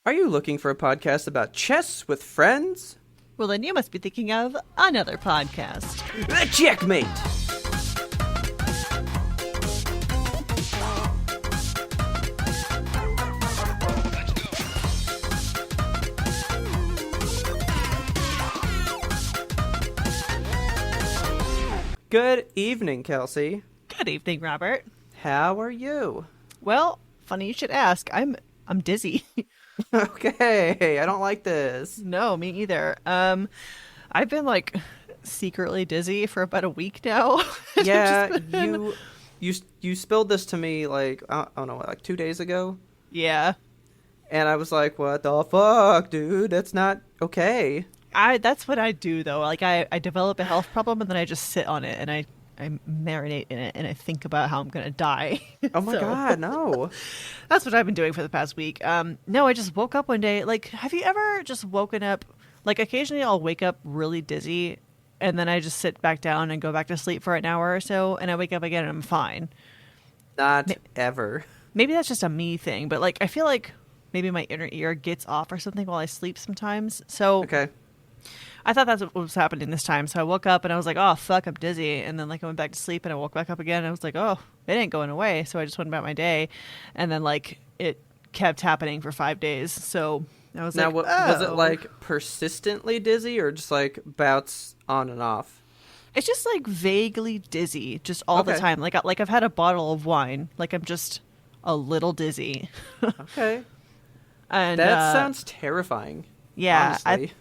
Are you looking for a podcast about chess with friends? Well, then you must be thinking of another podcast. Checkmate! Good evening, Kelsey. Good evening, Robert. How are you? Well, funny you should ask. I'm dizzy. Okay, I don't like this. No, me either. I've been secretly dizzy for about a week now. Yeah, you spilled this to me I don't know, 2 days ago. Yeah. And I was like, what the fuck, dude? That's not okay. That's what I do though. I develop a health problem and then I just sit on it and I marinate in it and I think about how I'm gonna die. Oh my God, no. That's what I've been doing for the past week. No, I just woke up one day. Have you ever just woken up? Occasionally I'll wake up really dizzy and then I just sit back down and go back to sleep for an hour or so and I wake up again and I'm fine. Not ever. Maybe that's just a me thing, but I feel like maybe my inner ear gets off or something while I sleep sometimes. So Okay. I thought that's what was happening this time. So I woke up and I was like, oh, fuck, I'm dizzy. And then I went back to sleep and I woke back up again. And I was like, oh, it ain't going away. So I just went about my day. And then it kept happening for 5 days. So I was was it persistently dizzy or just bouts on and off? It's just vaguely dizzy just all the time. I've had a bottle of wine. I'm just a little dizzy. Okay. And that sounds terrifying. Yeah. Honestly.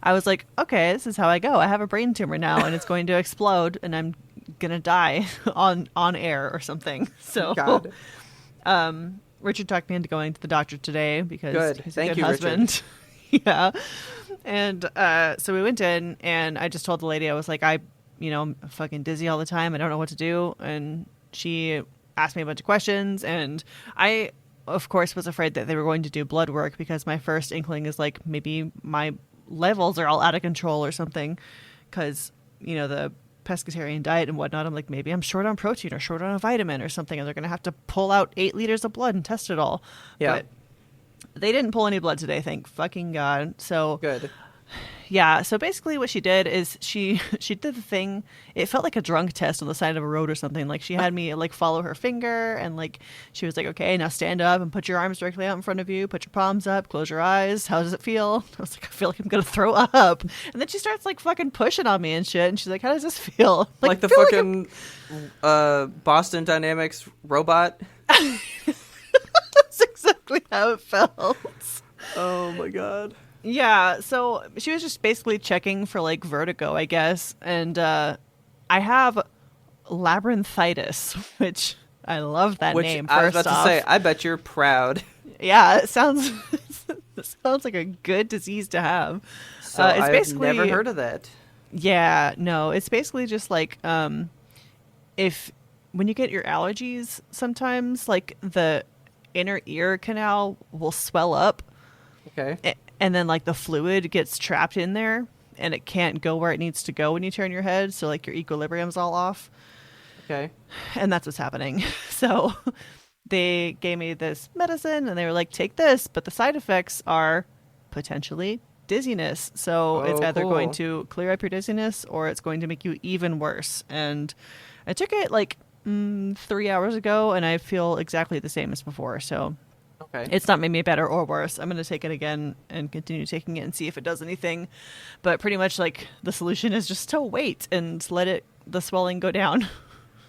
I was like, okay, this is how I go. I have a brain tumor now and it's going to explode and I'm going to die on air or something. So God. Richard talked me into going to the doctor today because he's Thank a good you, husband. Yeah. And so we went in and I just told the lady, I was like, I'm fucking dizzy all the time. I don't know what to do. And she asked me a bunch of questions and I, of course, was afraid that they were going to do blood work because my first inkling is maybe my levels are all out of control or something because the pescatarian diet and whatnot. I'm maybe I'm short on protein or short on a vitamin or something and they're gonna have to pull out 8 liters of blood and test it all. Yeah, but they didn't pull any blood today, thank fucking God. So good. Yeah, so basically what she did is she did the thing. It felt like a drunk test on the side of a road or something. She had me follow her finger and she was like, okay, now stand up and put your arms directly out in front of you. Put your palms up. Close your eyes. How does it feel? I was like, I feel like I'm going to throw up. And then she starts fucking pushing on me and shit. And she's like, how does this feel? Like the fucking Boston Dynamics robot? That's exactly how it felt. Oh my God. Yeah, so she was just basically checking for vertigo, I guess. And I have labyrinthitis, which I love that name. I was first about off. to say, I bet you're proud. Yeah, it sounds like a good disease to have. So it's I've never heard of that. Yeah, no, it's basically just if when you get your allergies, sometimes the inner ear canal will swell up. Okay. And then the fluid gets trapped in there and it can't go where it needs to go when you turn your head. So your equilibrium's all off. Okay. And that's what's happening. So they gave me this medicine and they were like, take this. But the side effects are potentially dizziness. So it's either going to clear up your dizziness or it's going to make you even worse. And I took it 3 hours ago and I feel exactly the same as before. So okay. It's not made me better or worse. I'm going to take it again and continue taking it and see if it does anything. But pretty much the solution is just to wait and let the swelling go down.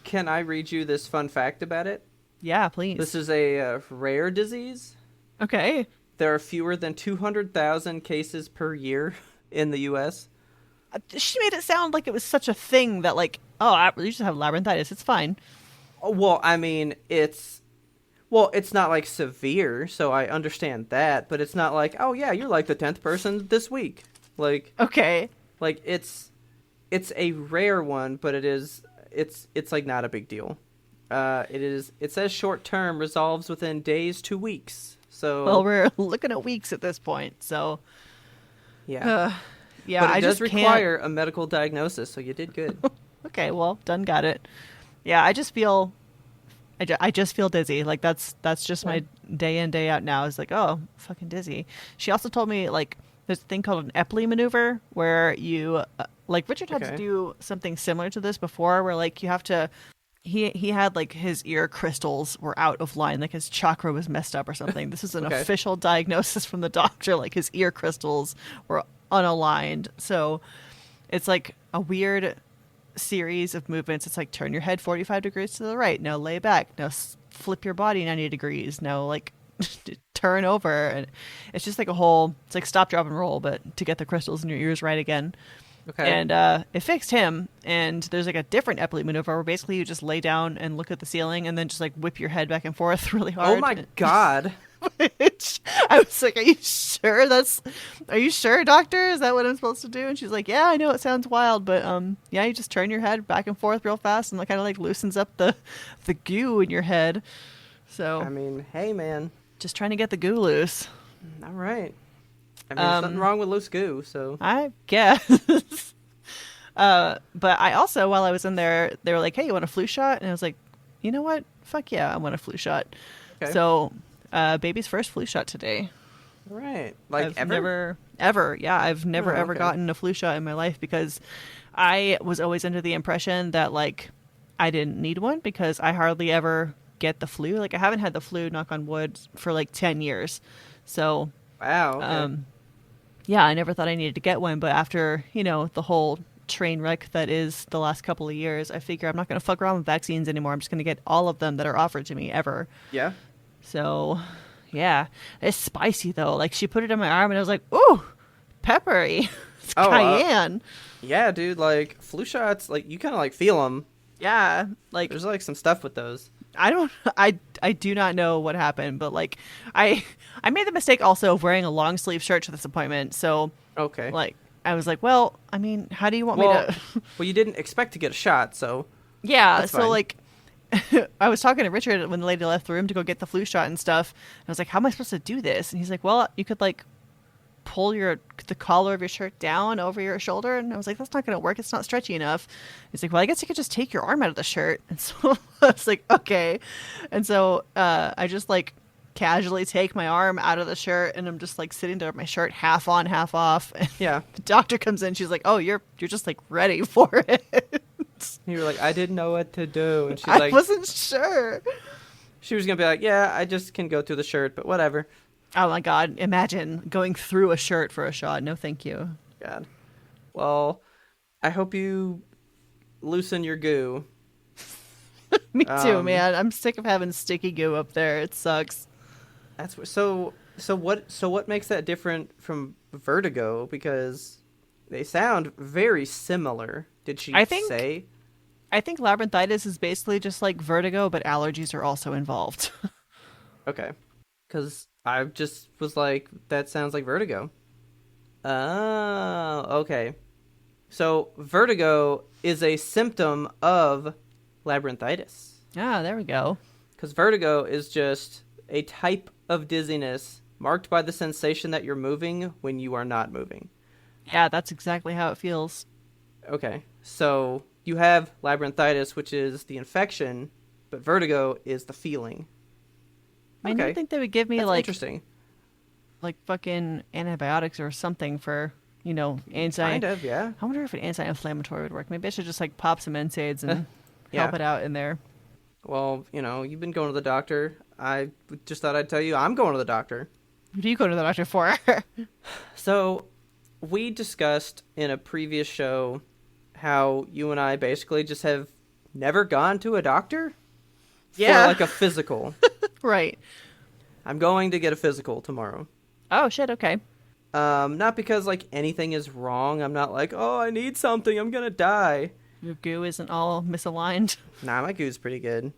Can I read you this fun fact about it? Yeah, please. This is a rare disease. Okay. There are fewer than 200,000 cases per year in the U.S. She made it sound like it was such a thing that you just have labyrinthitis. It's fine. Well, I mean, it's not severe, so I understand that, but it's not oh yeah, you're the 10th person this week. Okay. It's a rare one, but it's not a big deal. It says short term, resolves within days to weeks. So well, we're looking at weeks at this point. So yeah. Yeah, but it does just require a medical diagnosis, so you did good. Okay, well, done got it. Yeah, I just feel I just feel dizzy. Like that's just my day in, day out now. Is like, oh, fucking dizzy. She also told me like there's a thing called an Epley maneuver where you like Richard had to do something similar to this before, where like you have to. He had like his ear crystals were out of line, like his chakra was messed up or something. This is an official diagnosis from the doctor. Like his ear crystals were unaligned. So it's like a weird series of movements. It's like turn your head 45 degrees to the right. Now lay back. Now flip your body 90 degrees. Now like turn over. And it's just like a whole, it's like stop, drop, and roll, but to get the crystals in your ears right again. Okay. And it fixed him. And there's like a different Epley maneuver where basically you just lay down and look at the ceiling and then just like whip your head back and forth really hard. Oh my God. Which I was like, are you sure, doctor? Is that what I'm supposed to do? And she's like, yeah, I know it sounds wild, but yeah, you just turn your head back and forth real fast and it kind of like loosens up the goo in your head. So I mean, hey man, just trying to get the goo loose. All right. I mean, there's nothing wrong with loose goo, so I guess. But I also, while I was in there, they were like, hey, you want a flu shot? And I was like, you know what? Fuck yeah, I want a flu shot. Okay. So baby's first flu shot today. All right. Like I've ever? I've never ever gotten a flu shot in my life because I was always under the impression that like I didn't need one because I hardly ever get the flu. Like I haven't had the flu, knock on wood, for like 10 years. So Wow. Okay. yeah, I never thought I needed to get one, but after, the whole train wreck that is the last couple of years, I figure I'm not going to fuck around with vaccines anymore. I'm just going to get all of them that are offered to me ever. Yeah. So, yeah. It's spicy, though. Like, she put it in my arm, and I was like, ooh, peppery. It's cayenne. Yeah, dude, like, flu shots, like, you kind of, like, feel them. Yeah. Like, there's, like, some stuff with those. I do not know what happened, but, like, I made the mistake also of wearing a long sleeve shirt to this appointment, so... Okay. Like, I was like, well, I mean, how do you want me to... Well, you didn't expect to get a shot, so... Yeah, so, like... I was talking to Richard when the lady left the room to go get the flu shot and stuff. And I was like, how am I supposed to do this? And he's like, well, you could like pull the collar of your shirt down over your shoulder. And I was like, that's not going to work. It's not stretchy enough. He's like, well, I guess you could just take your arm out of the shirt. And so I was like, okay. And so I just like casually take my arm out of the shirt and I'm just like sitting there with my shirt half on, half off. And yeah. The doctor comes in. She's like, oh, you're just like ready for it. You were like, I didn't know what to do. And she's I like... I wasn't sure. She was going to be like, yeah, I just can go through the shirt, but whatever. Oh, my God. Imagine going through a shirt for a shot. No, thank you. God. Well, I hope you loosen your goo. Me too, man. I'm sick of having sticky goo up there. It sucks. So what makes that different from vertigo? Because they sound very similar. Did she say? I think labyrinthitis is basically just like vertigo, but allergies are also involved. Okay. Because I just was like, that sounds like vertigo. Oh, okay. So vertigo is a symptom of labyrinthitis. Ah, there we go. Because vertigo is just a type of dizziness marked by the sensation that you're moving when you are not moving. Yeah, that's exactly how it feels. Okay, so you have labyrinthitis, which is the infection, but vertigo is the feeling. I mean, I think they would give me That's like interesting, like fucking antibiotics or something for kind of, yeah. I wonder if an anti-inflammatory would work. Maybe I should just like pop some NSAIDs and help it out in there. Well, you've been going to the doctor. I just thought I'd tell you I'm going to the doctor. What do you go to the doctor for? So, we discussed in a previous show how you and I basically just have never gone to a doctor for like a physical. Right. I'm going to get a physical tomorrow. Oh, shit, okay. Not because like anything is wrong. I'm not like, oh, I need something. I'm going to die. Your goo isn't all misaligned. Nah, my goo's pretty good.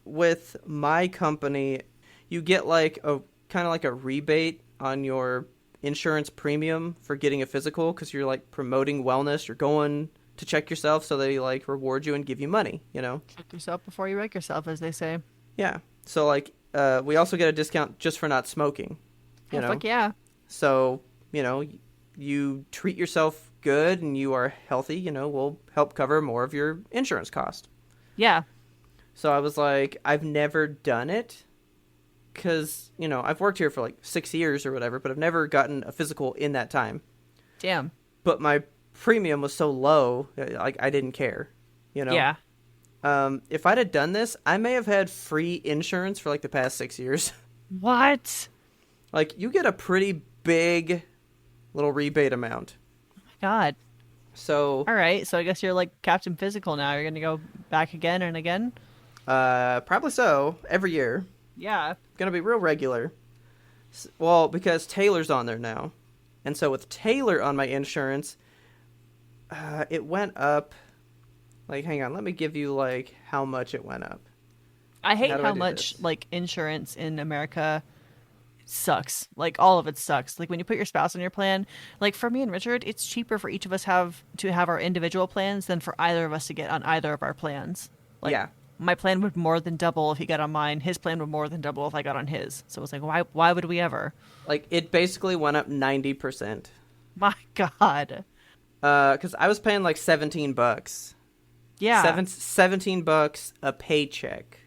With my company, you get like a kind of like a rebate on your insurance premium for getting a physical because you're like promoting wellness. You're going to check yourself, so they like reward you and give you money, Check yourself before you wreck yourself, as they say. Yeah. So like we also get a discount just for not smoking. You know? Fuck yeah. So, you treat yourself good and you are healthy, we'll help cover more of your insurance cost. Yeah. So I was like, I've never done it because, I've worked here for like 6 years or whatever, but I've never gotten a physical in that time. Damn. But my premium was so low, like I didn't care, Yeah. If I'd have done this, I may have had free insurance for like the past 6 years. What? Like, you get a pretty big little rebate amount. Oh my God. So, all right. So I guess you're like Captain Physical now. You're going to go back again and again? probably so, every year. Yeah. Gonna be real regular. Well, because Taylor's on there now. And so with Taylor on my insurance, it went up. Like, hang on, let me give you, like, how much it went up. I hate How how do much, this? like, insurance in America sucks. Like, all of it sucks. Like, when you put your spouse on your plan, like, for me and Richard, it's cheaper for each of us to have our individual plans than for either of us to get on either of our plans. Like, Yeah. my plan would more than double if he got on mine. His plan would more than double if I got on his. So it's like, why would we ever? Like, it basically went up 90%. My God. Because I was paying, like, $17. Yeah. $17 a paycheck.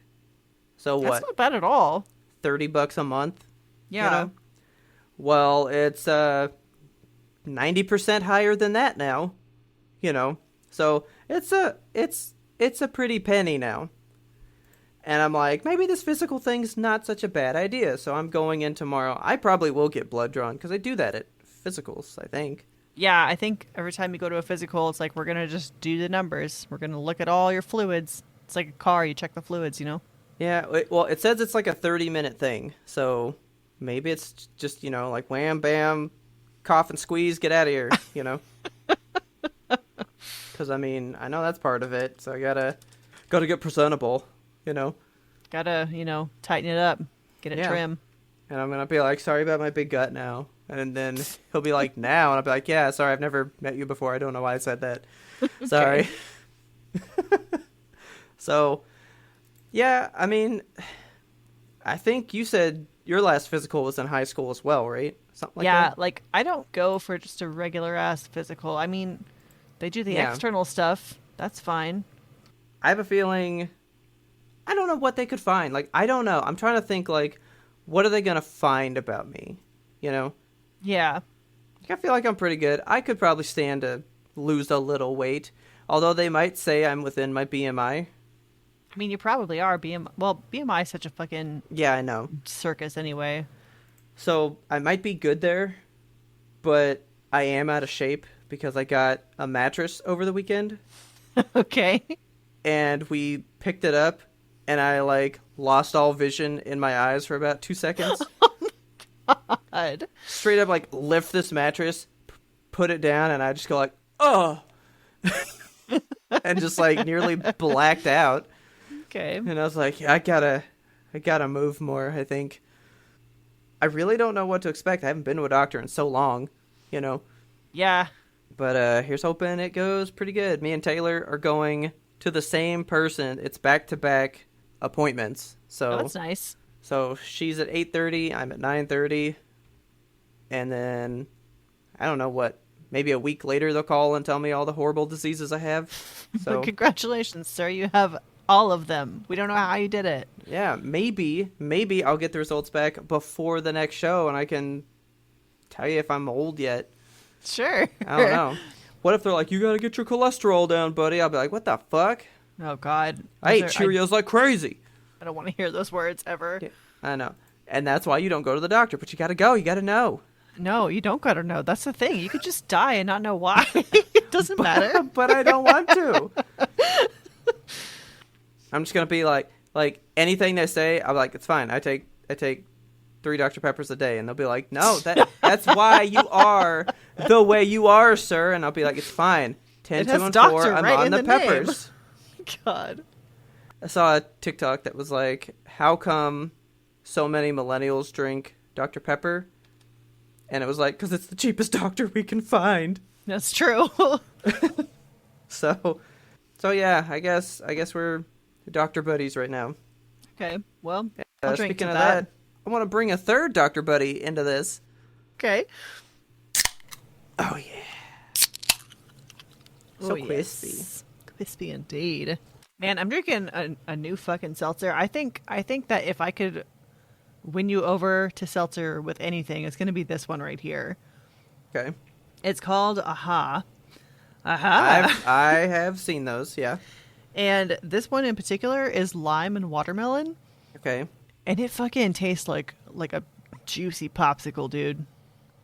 So That's what? not bad at all. $30 a month? Yeah. Well, it's 90% higher than that now. So it's a pretty penny now. And I'm like, maybe this physical thing's not such a bad idea. So I'm going in tomorrow. I probably will get blood drawn because I do that at physicals, I think. Yeah, I think every time you go to a physical, it's like, we're going to just do the numbers. We're going to look at all your fluids. It's like a car. You check the fluids, Yeah, well, it says it's like a 30-minute thing. So maybe it's just, like wham, bam, cough and squeeze, get out of here, Because, I mean, I know that's part of it. So I gotta get presentable, Gotta, tighten it up. Get it trim. And I'm going to be like, sorry about my big gut now. And then he'll be like, now. And I'll be like, yeah, sorry, I've never met you before. I don't know why I said that. Sorry. So, yeah, I mean, I think you said your last physical was in high school as well, right? Something like that? Yeah, like, I don't go for just a regular-ass physical. I mean, they do the Yeah. external stuff. That's fine. I have a feeling, I don't know what they could find. Like, I don't know. I'm trying to think, like, what are they going to find about me? Yeah. I feel like I'm pretty good. I could probably stand to lose a little weight. Although they might say I'm within my BMI. I mean, you probably are. BMI is such a fucking Yeah, I know. circus anyway. So I might be good there, but I am out of shape because I got a mattress over the weekend. Okay. And we picked it up, and I, like, lost all vision in my eyes for about 2 seconds. God. Straight up, like, lift this mattress, put it down, and I just go like, oh! And just, like, nearly blacked out. Okay. And I was like, I gotta move more, I think. I really don't know what to expect. I haven't been to a doctor in so long, Yeah. But here's hoping it goes pretty good. Me and Taylor are going to the same person. It's back-to-back appointments. So that's nice. So she's at 8:30, I'm at 9:30. And then, I don't know what, maybe a week later they'll call and tell me all the horrible diseases I have. So Congratulations, sir. You have all of them. We don't know how you did it. yeah, maybe I'll get the results back before the next show and I can tell you if I'm old yet. Sure. I don't know. What if they're like, you gotta get your cholesterol down, buddy? I'll be like, what the fuck? Oh, God. I ate Cheerios like crazy. I don't want to hear those words ever. Yeah, I know. And that's why you don't go to the doctor, but you gotta go. You gotta know. No, you don't gotta know. That's the thing. You could just die and not know why. It doesn't matter. But I don't want to. I'm just gonna be like anything they say, I'm like, it's fine. I take 3 Dr. Peppers a day, and they'll be like, no, that's why you are the way you are, sir. And I'll be like, it's fine. 10, 2, and 4. I'm on the peppers. God. I saw a TikTok that was like, how come so many millennials drink Dr. Pepper? And it was like, because it's the cheapest doctor we can find. That's true. So yeah, I guess we're doctor buddies right now. Okay, well, I'll drink speaking to of that, I want to bring a third doctor buddy into this. Okay. Oh yeah. So crispy. Yes. Crispy indeed. Man, I'm drinking a new fucking seltzer. I think that if I could win you over to seltzer with anything, it's going to be this one right here. Okay. It's called Aha. Aha. I have seen those, yeah. And this one in particular is lime and watermelon. Okay. And it fucking tastes like a juicy popsicle, dude.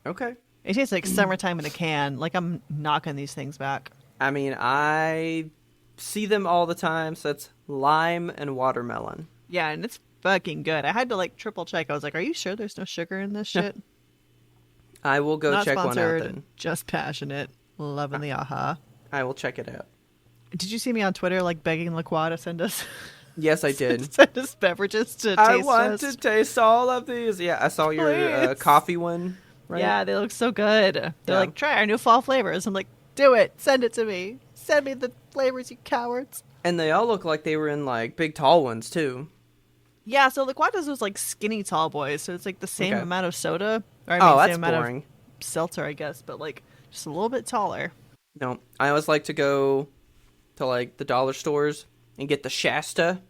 Okay. It tastes like summertime in a can. Like I'm knocking these things back. I mean, I see them all the time, so it's lime and watermelon. Yeah, and it's fucking good. I had to like triple check. I was like, are you sure there's no sugar in this shit? I will go Not check sponsored, one out then. just passionate. Loving the Aha. I will check it out. Did you see me on Twitter like begging LaQuad to send us Yes, I did. send us beverages to taste I want test? to taste all of these. Yeah, I saw your Please. coffee one. Right? Yeah, they look so good. They're Yeah. like, try our new fall flavors. I'm like, do it. Send it to me. Send me the flavors, you cowards. And they all look like they were in like big tall ones too. Yeah, so LaQuad does those like skinny tall boys, so it's like the same Okay. amount of soda. Or, I Oh, mean, that's same amount boring. of seltzer, I guess, but like just a little bit taller. No, I always like to go to like the dollar stores and get the Shasta,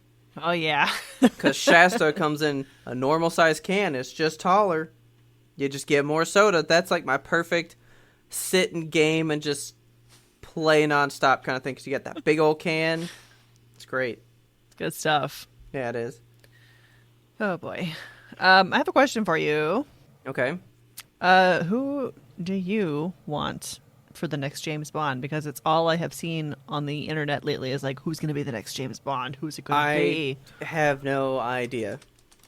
Oh yeah. because Shasta comes in a normal size can. It's just taller. You just get more soda. That's like my perfect sit and game and just play nonstop kind of thing. Because you got that big old can. It's great. Good stuff. Yeah, it is. Oh boy. I have a question for you. Okay. Who do you want for the next James Bond? Because it's all I have seen on the internet lately is like, who's going to be the next James Bond? Who's it going to be? I have no idea.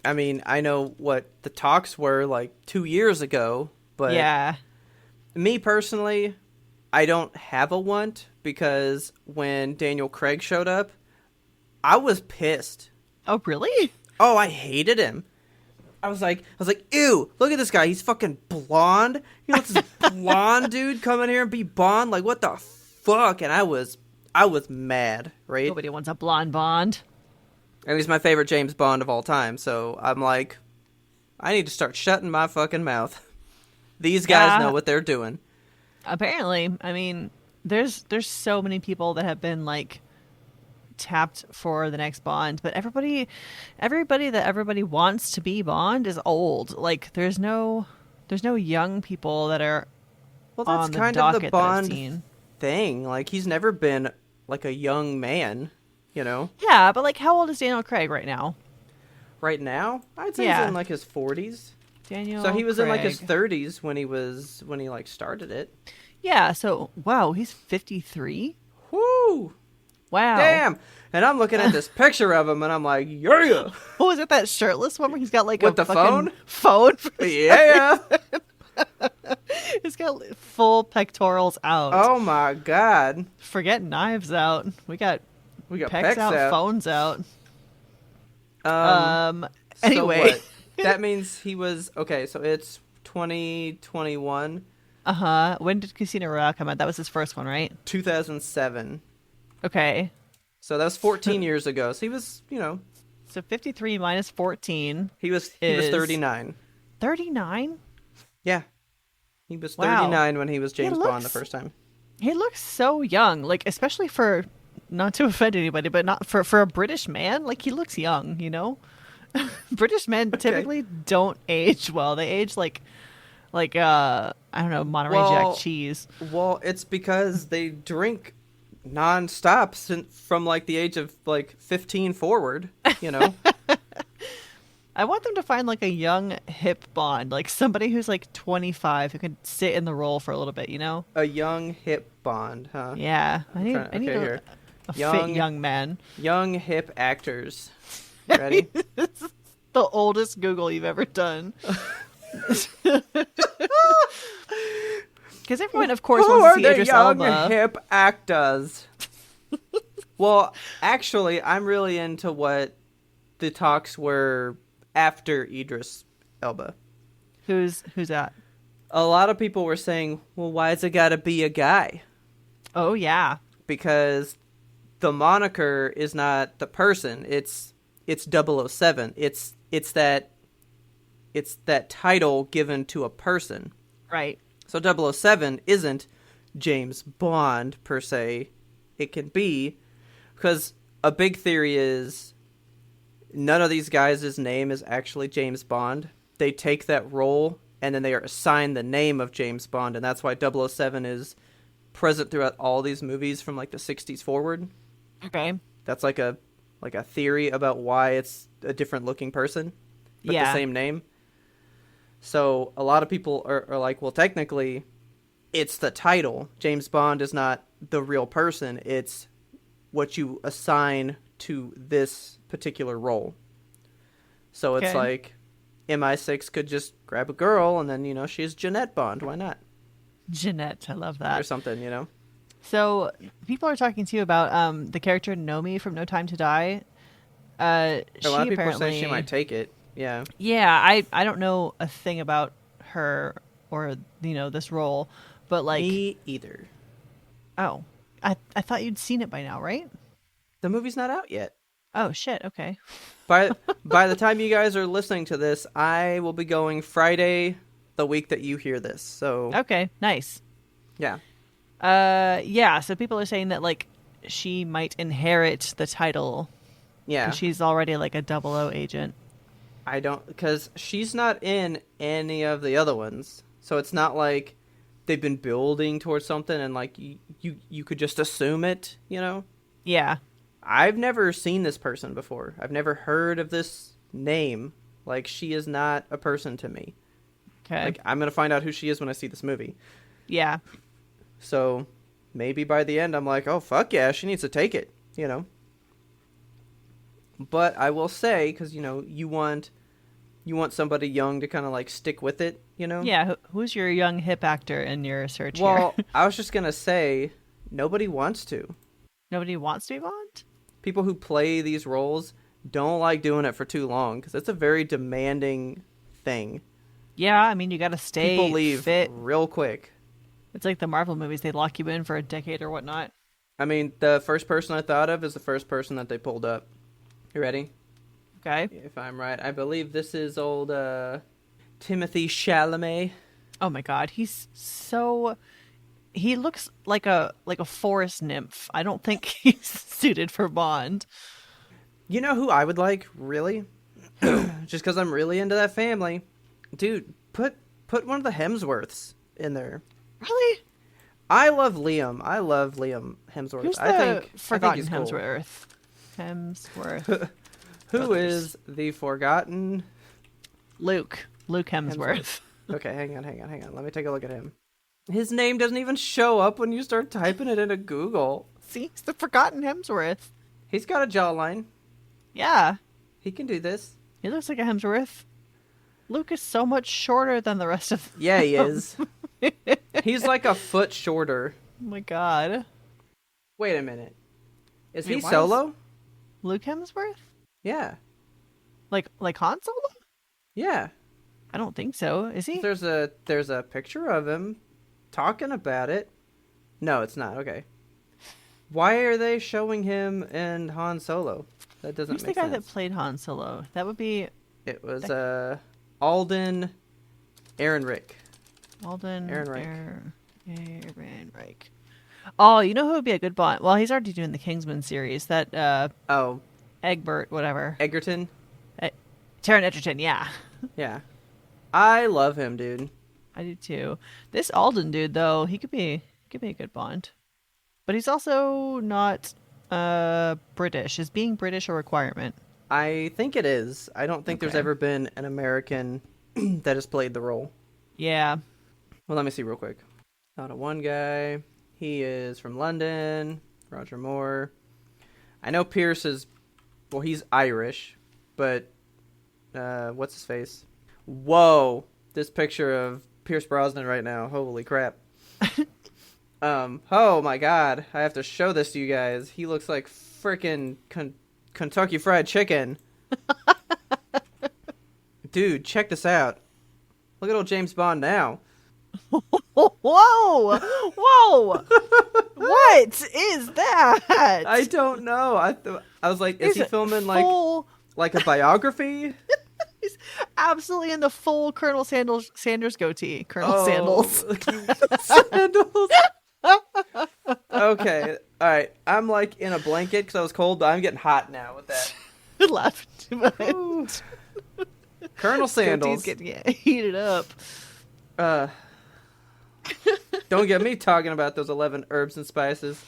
I mean, I know what the talks were like 2 years ago, but Yeah. me personally, I don't have a want because when Daniel Craig showed up, I was pissed. Oh, really? Oh, I hated him. I was like, ew, look at this guy. He's fucking blonde. You let this blonde dude come in here and be Bond? Like, what the fuck? And I was mad, right? Nobody wants a blonde Bond. And he's my favorite James Bond of all time. So I'm like, I need to start shutting my fucking mouth. These guys know what they're doing. Apparently, I mean, there's so many people that have been like tapped for the next Bond, but everybody that everybody wants to be Bond is old. Like there's no young people that are Well, that's on the kind docket of the that I've Bond seen. thing. Like, he's never been like a young man, you know? Yeah, but like how old is Daniel Craig right now? Right now, I'd say Yeah. he's in like his 40s. Daniel So he was in like his Craig. 30s when he like started it. Yeah, so wow, he's 53. Whoo! Wow. Damn! And I'm looking at this picture of him and I'm like, yeah! What was it, that shirtless one where he's got like With a the fucking phone? Yeah! He's got full pectorals out. Oh my god. Forget knives out. We got pecs pecs out, phones out. So Anyway. what? That means he was... Okay, so it's 2021. Uh-huh. When did Casino Royale come out? That was his first one, right? 2007. Okay. So that was 14 years ago. So he was, So 53 minus 14. he was Is- 39. 39? Yeah. He was Wow. 39 when he was James Bond the looks- first time. He looks so young. Like, especially for, not to offend anybody, but not for a British man. Like, he looks young, you know? British men typically don't age well. They age like I don't know, Monterey Well, Jack cheese. Well, it's because they drink non-stop from like the age of like 15 forward, you know? I want them to find like a young hip Bond, like somebody who's like 25 who can sit in the role for a little bit, you know? A young hip Bond, huh? Yeah, I need Okay, here. a Young- fit young man. Young hip actors. Ready? This is the oldest Google you've ever done. Because everyone, of course, Who wants are to see the Idris young Elba. hip actors? Well, actually, I'm really into what the talks were after Idris Elba. Who's that? A lot of people were saying, well, why's it gotta be a guy? Oh yeah, Because the moniker is not the person. It's 007. It's that title given to a person. right. So 007 isn't James Bond per se. It can be because a big theory is none of these guys' name is actually James Bond. They take that role and then they are assigned the name of James Bond, and that's why 007 is present throughout all these movies from like the 60s forward. Okay. That's like a theory about why it's a different looking person, but the same name. So a lot of people are like, well, technically, it's the title. James Bond is not the real person. It's what you assign to this particular role. So it's like MI6 could just grab a girl and then, she's Jeanette Bond. Why not? Jeanette, I love that. Or something, So people are talking to you about the character Nomi from No Time to Die. A lot of people say she might take it. Yeah. Yeah, I don't know a thing about her or, this role, but like... Me either. Oh. I thought you'd seen it by now, right? The movie's not out yet. Oh, shit, okay. By the time you guys are listening to this, I will be going Friday the week that you hear this. So okay, nice. Yeah. So people are saying that like she might inherit the title. Yeah. 'Cause she's already like a 00 agent. I don't, because she's not in any of the other ones. So it's not like they've been building towards something and like you could just assume it, Yeah. I've never seen this person before. I've never heard of this name. Like, she is not a person to me. Okay. Like, I'm going to find out who she is when I see this movie. Yeah. So maybe by the end I'm like, oh, fuck yeah, she needs to take it, But I will say, because, you want somebody young to kind of like stick with it, Yeah. Who's your young hip actor in your search Well, here? I was just going to say, nobody wants to. Nobody wants to be Bond? People who play these roles don't like doing it for too long because it's a very demanding thing. Yeah, I mean, you got to stay People leave fit. real quick. It's like the Marvel movies. They lock you in for a decade or whatnot. I mean, the first person I thought of is the first person that they pulled up. You ready? Okay. If I'm right. I believe this is old Timothy Chalamet. Oh my God. He looks like a forest nymph. I don't think he's suited for Bond. You know who I would like, really? Just because I'm really into that family. Dude, put one of the Hemsworths in there. Really? I love Liam. Hemsworth. Who's I think forgotten he's cool. Hemsworth. Who is the forgotten Luke Hemsworth. Okay, hang on. Let me take a look at him. His name doesn't even show up when you start typing it into Google. See, it's the forgotten Hemsworth. He's got a jawline. Yeah. He can do this. He looks like a Hemsworth. Luke is so much shorter than the rest of them. Yeah, he is. He's like a foot shorter. Oh my God. Wait a minute. Is Wait, he why Solo? Luke Hemsworth? Yeah. Like Han Solo? Yeah. I don't think so. Is he? There's a picture of him talking about it. No, it's not. Okay. Why are they showing him in Han Solo? That doesn't Who's make the guy sense. that played Han Solo? That would be... It was Alden Ehrenreich. Alden Ehrenreich. Ehrenreich. Oh, you know who would be a good Bond? Well, he's already doing the Kingsman series. That Egbert, whatever. Egerton. Taron Egerton, yeah. Yeah. I love him, dude. I do too. This Alden dude, though, he could be a good Bond, but he's also not British. Is being British a requirement? I think it is. I don't think there's ever been an American that has played the role. Yeah. Well, let me see real quick. Not a one guy. He is from London. Roger Moore. I know Pierce is... Well, he's Irish, but... what's his face? Whoa! This picture of Pierce Brosnan right now. Holy crap. Oh my God. I have to show this to you guys. He looks like frickin' Kentucky Fried Chicken. Dude, check this out. Look at old James Bond now. Whoa! Whoa! What is that? I don't know. I was like, is he filming like a biography? He's absolutely in the full Colonel Sanders goatee. Colonel Sandals. Sandals. Okay. All right, I'm like in a blanket because I was cold, but I'm getting hot now with that. Laughing too Ooh. much. Colonel Sandals. Goatee's getting heated up. Uh, don't get me talking about those 11 herbs and spices.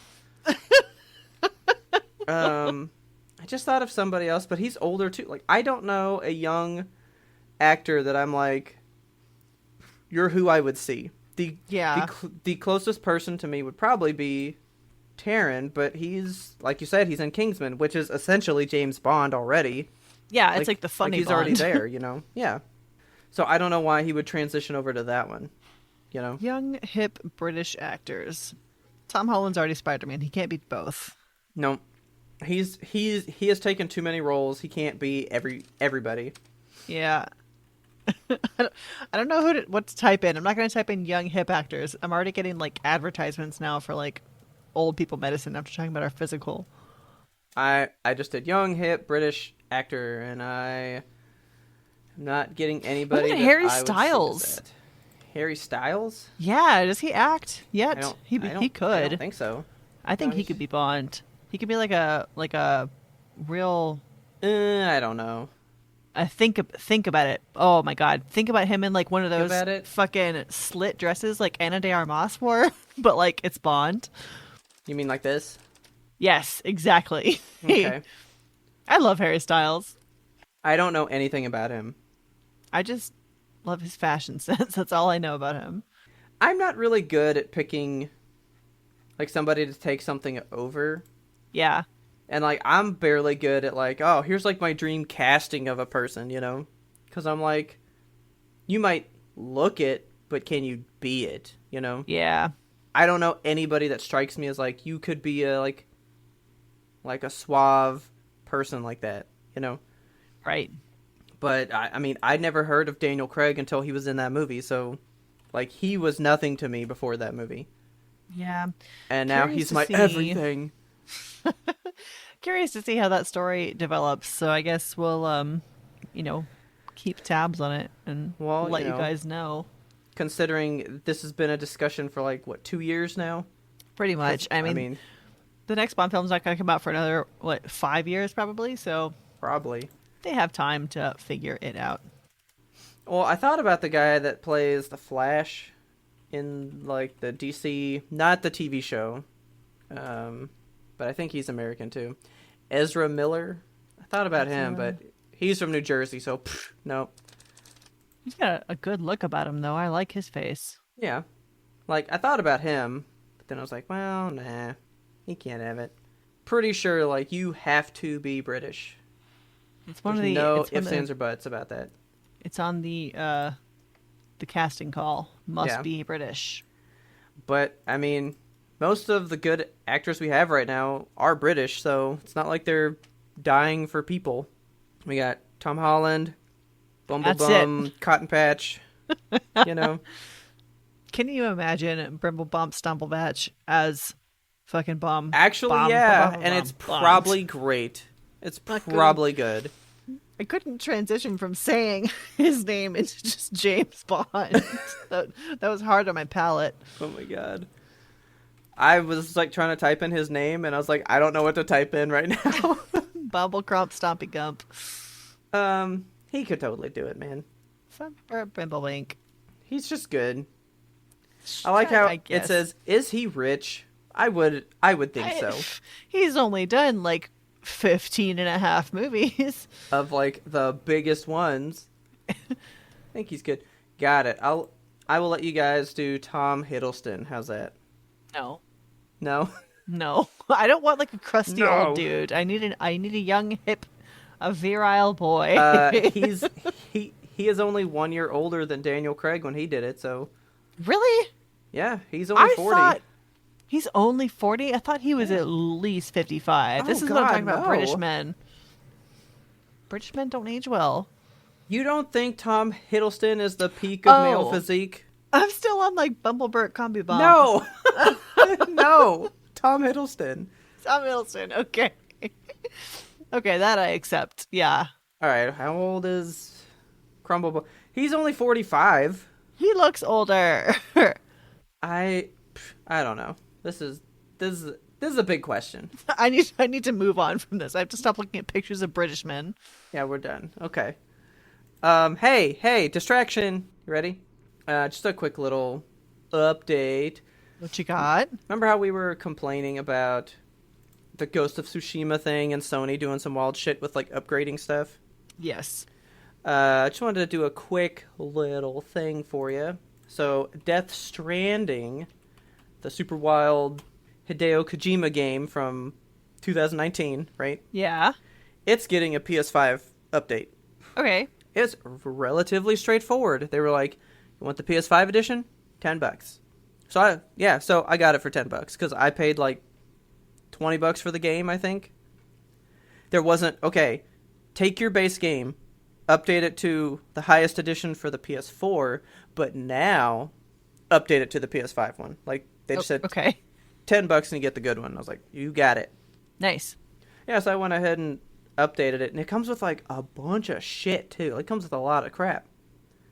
I just thought of somebody else, but he's older too. Like, I don't know a young actor that I'm like, you're who I would see. The closest person to me would probably be Taron, but he's, like you said, he's in Kingsman, which is essentially James Bond already. Yeah, it's like the funny he's Bond. already there, you know? Yeah. So I don't know why he would transition over to that one, you know? Young, hip British actors. Tom Holland's already Spider-Man. He can't beat both. No. He has taken too many roles. He can't be everybody. Yeah. I don't know what to type in. I'm not going to type in young, hip actors. I'm already getting, like, advertisements now for, like, old people medicine after talking about our physical. I just did young, hip, British actor, and I am not getting anybody. What about that Harry I would Styles? stick with that. Harry Styles? Yeah, does he act yet? He could. I don't think so. I think he could be Bond. He could be like a real. I don't know. Think about it. Oh my God! Think about him in like one of Think those about it. fucking slit dresses like Ana de Armas wore, but like it's Bond. You mean like this? Yes, exactly. Okay. I love Harry Styles. I don't know anything about him. I just love his fashion sense. That's all I know about him. I'm not really good at picking like somebody to take something over. Yeah. And like I'm barely good at like, oh, here's like my dream casting of a person, you know? Cuz I'm like, you might look it, but can you be it, you know? Yeah. I don't know anybody that strikes me as like you could be a like a suave person like that, you know? Right. But I mean, I'd never heard of Daniel Craig until he was in that movie, so like he was nothing to me before that movie. Yeah. And now he's my everything. Curious to see how that story develops. So I guess we'll keep tabs on it and let you guys know. Considering this has been a discussion for like what 2 years now? Pretty much. I mean the next Bond film's not going to come out for another 5 years probably, so probably they have time to figure it out. Well, I thought about the guy that plays the Flash in like the DC, not the TV show, but I think he's American too. Ezra Miller. I thought about him, but he's from New Jersey, so no. He's got a good look about him, though. I like his face. Yeah, like I thought about him, but then I was like, well, nah, he can't have it. Pretty sure, like you have to be British. It's one There's of the no ifs, ands, or buts about that. It's on the casting call. Must be British. But I mean, most of the good actors we have right now are British, so it's not like they're dying for people. We got Tom Holland, Bumblebum, Cotton Patch, you know. Can you imagine Brimblebump Stumblebatch as fucking Bum? Actually, yeah, and it's probably great. It's probably good. I couldn't transition from saying his name into just James Bond. that was hard on my palate. Oh my God. I was like trying to type in his name and I was like, I don't know what to type in right now. Bubblecrump Stompy Gump. He could totally do it, man. Or Bimblewink. He's just good. I like how it says, is he rich? I would think so. He's only done like 15 and a half movies. Of like the biggest ones. I think he's good. Got it. I will let you guys do Tom Hiddleston. How's that? No. No? No. I don't want like a crusty old dude. I need a young, hip, a virile boy. He is only 1 year older than Daniel Craig when he did it, so. Really? Yeah, he's only 40. Thought he's only 40? I thought he was at least 55. This is what I'm talking about, British men. British men don't age well. You don't think Tom Hiddleston is the peak of male physique? I'm still on like Bumblebird Combi Bomb. No! No! Tom Hiddleston. Tom Hiddleston, okay. Okay, that I accept, yeah. Alright, how old is Crumble? He's only 45. He looks older. I don't know. This is this is a big question. I need to move on from this. I have to stop looking at pictures of British men. Yeah, we're done. Okay. Hey, distraction. You ready? Just a quick little update. What you got? Remember how we were complaining about the Ghost of Tsushima thing and Sony doing some wild shit with like upgrading stuff? Yes. I just wanted to do a quick little thing for you. So, Death Stranding, the super wild Hideo Kojima game from 2019, right? Yeah. It's getting a PS5 update. Okay. It's relatively straightforward. They were like, "You want the PS5 edition? $10." So I got it for $10 because I paid like $20 for the game. I think there wasn't take your base game, update it to the highest edition for the PS4, but now update it to the PS5 one. Like they just said, okay, $10 and you get the good one. I was like, you got it. Nice. Yeah, so I went ahead and updated it, and it comes with like a bunch of shit too. It comes with a lot of crap.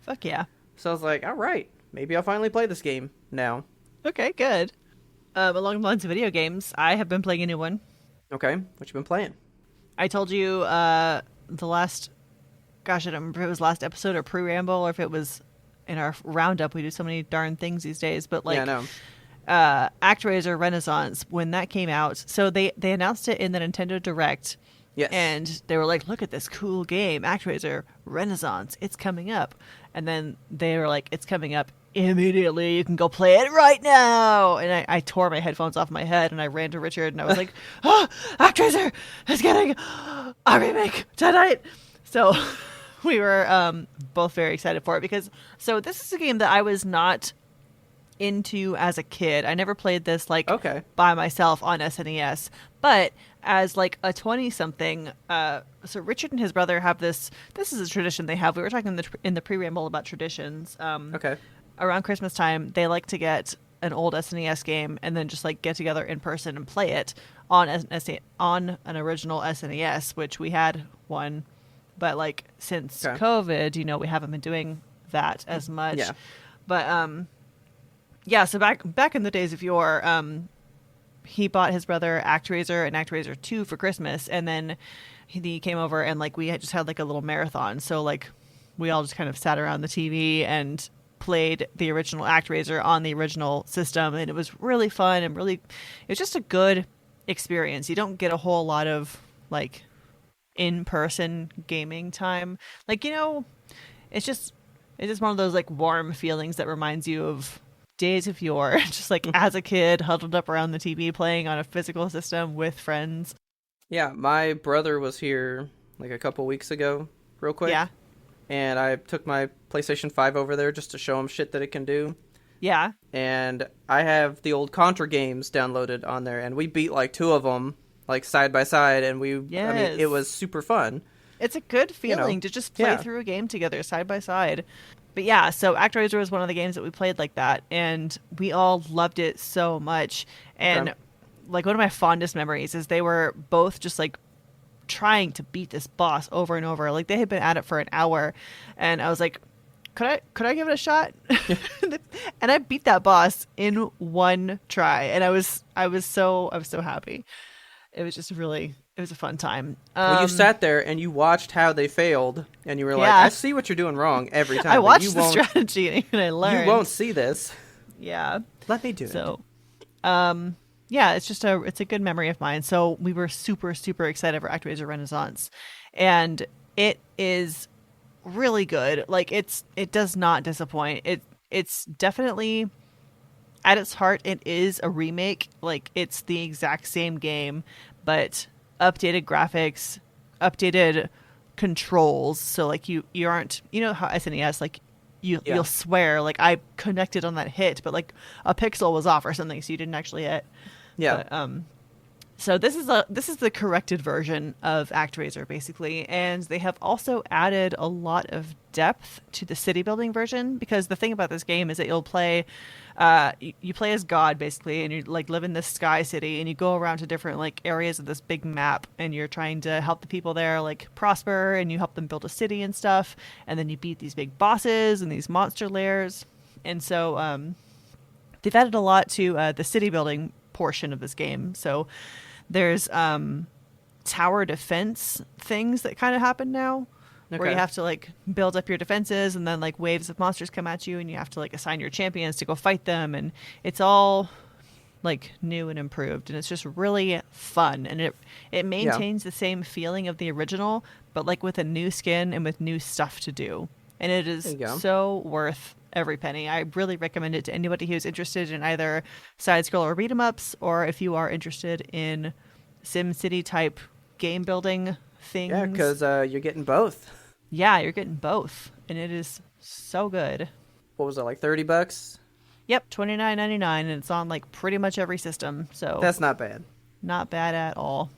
Fuck yeah. So I was like, all right, maybe I'll finally play this game now. Okay, good. Along the lines of video games, I have been playing a new one. Okay, what you been playing? I told you the last, gosh, I don't remember if it was last episode or pre-ramble or if it was in our roundup. We do so many darn things these days, but like, yeah, I know. ActRaiser Renaissance, when that came out, so they announced it in the Nintendo Direct. Yes. And they were like, look at this cool game, ActRaiser Renaissance, it's coming up. And then they were like, it's coming up immediately, you can go play it right now. And I tore my headphones off my head and I ran to Richard and I was like, oh, ActRaiser is getting a remake tonight. So we were both very excited for it because, so this is a game that I was not into as a kid. I never played this like by myself on SNES, but as like a 20-something, so Richard and his brother have this is a tradition they have. We were talking in the pre-ramble about traditions. Around Christmas time, they like to get an old SNES game and then just like get together in person and play it on an original SNES, which we had one, but like since COVID, we haven't been doing that as much. Yeah. But yeah, so back in the days of yore, he bought his brother ActRaiser and ActRaiser 2 for Christmas, and then he came over and like we just had like a little marathon. So like we all just kind of sat around the TV and played the original ActRaiser on the original system, and it was really fun and it was just a good experience. You don't get a whole lot of like in-person gaming time. Like, it's just one of those like warm feelings that reminds you of days of yore, just like as a kid huddled up around the TV playing on a physical system with friends. Yeah, my brother was here like a couple weeks ago, real quick. Yeah. And I took my PlayStation 5 over there just to show him shit that it can do. Yeah. And I have the old Contra games downloaded on there, and we beat like 2 of them like side by side, and it was super fun. It's a good feeling to just play through a game together side by side. But yeah, so ActRaiser was one of the games that we played like that, and we all loved it so much. And like one of my fondest memories is they were both just like trying to beat this boss over and over. Like they had been at it for an hour, and I was like, could I give it a shot? And I beat that boss in one try, and I was so happy. It was just it was a fun time. Well, you sat there and you watched how they failed, and you were like, I see what you're doing wrong every time. I watched the strategy and I learned. You won't see this. Yeah. Let me do it. So, yeah, it's a good memory of mine. So we were super, super excited for ActRaiser Renaissance, and it is really good. Like it does not disappoint. It's definitely, at its heart, it is a remake. Like it's the exact same game, but updated graphics, updated controls. So like you aren't, how SNES, like you'll swear like I connected on that hit, but like a pixel was off or something, so you didn't actually hit. Yeah. But, so this is the corrected version of ActRaiser basically, and they have also added a lot of depth to the city building version, because the thing about this game is that you'll play you play as God basically, and you like live in this sky city, and you go around to different like areas of this big map, and you're trying to help the people there like prosper, and you help them build a city and stuff, and then you beat these big bosses and these monster lairs. And so they've added a lot to the city building portion of this game. So there's tower defense things that kind of happen now. Where you have to like build up your defenses, and then like waves of monsters come at you, and you have to like assign your champions to go fight them, and it's all like new and improved, and it's just really fun, and it maintains the same feeling of the original, but like with a new skin and with new stuff to do, and it is so worth every penny. I really recommend it to anybody who's interested in either side scroll or beat 'em ups, or if you are interested in SimCity type game building things. Yeah, because you're getting both. Yeah, you're getting both, and it is so good. What was it, like $30? Yep, $29.99, and it's on like pretty much every system. So that's not bad. Not bad at all.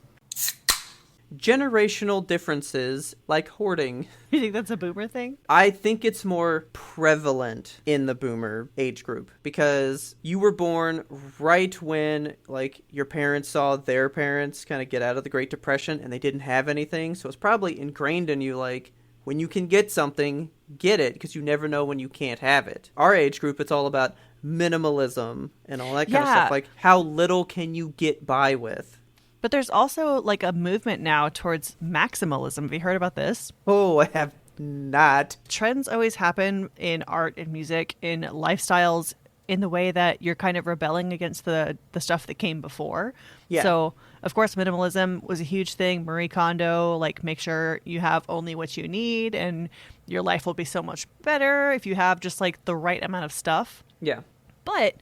Generational differences, like hoarding. You think that's a boomer thing? I think it's more prevalent in the boomer age group because you were born right when like your parents saw their parents kind of get out of the Great Depression and they didn't have anything. So it's probably ingrained in you like, when you can get something, get it, because you never know when you can't have it. Our age group, it's all about minimalism and all that kind of stuff. Like, how little can you get by with? But there's also like a movement now towards maximalism. Have you heard about this? Oh, I have not. Trends always happen in art and music, in lifestyles, in the way that you're kind of rebelling against the stuff that came before. Yeah. So, of course, minimalism was a huge thing. Marie Kondo, like, make sure you have only what you need, and your life will be so much better if you have just, like, the right amount of stuff. Yeah. But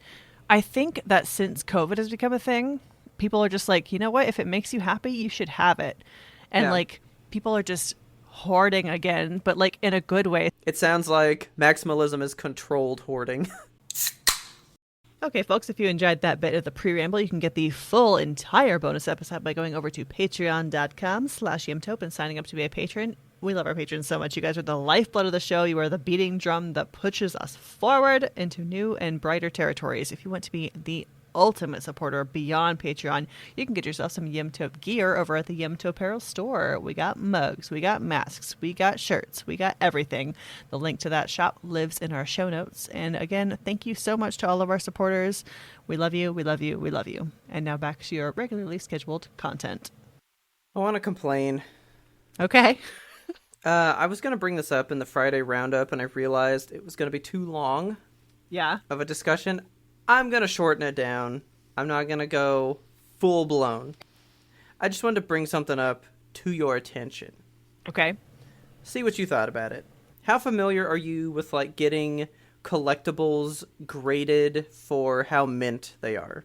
I think that since COVID has become a thing, people are just like, you know what? If it makes you happy, you should have it. And, like, people are just hoarding again, but, like, in a good way. It sounds like maximalism is controlled hoarding. Okay, folks, if you enjoyed that bit of the pre-ramble, you can get the full entire bonus episode by going over to patreon.com/yimtope and signing up to be a patron. We love our patrons so much. You guys are the lifeblood of the show. You are the beating drum that pushes us forward into new and brighter territories. If you want to be the ultimate supporter beyond Patreon, you can get yourself some Yimtope gear over at the Yimtope Apparel store. We got mugs, we got masks, we got shirts, we got everything. The link to that shop lives in our show notes. And again, thank you so much to all of our supporters. We love you, we love you, we love you. And now back to your regularly scheduled content. I want to complain. Okay. I was going to bring this up in the Friday roundup, and I realized it was going to be too long of a discussion. I'm going to shorten it down. I'm not going to go full blown. I just wanted to bring something up to your attention. Okay. See what you thought about it. How familiar are you with like getting collectibles graded for how mint they are?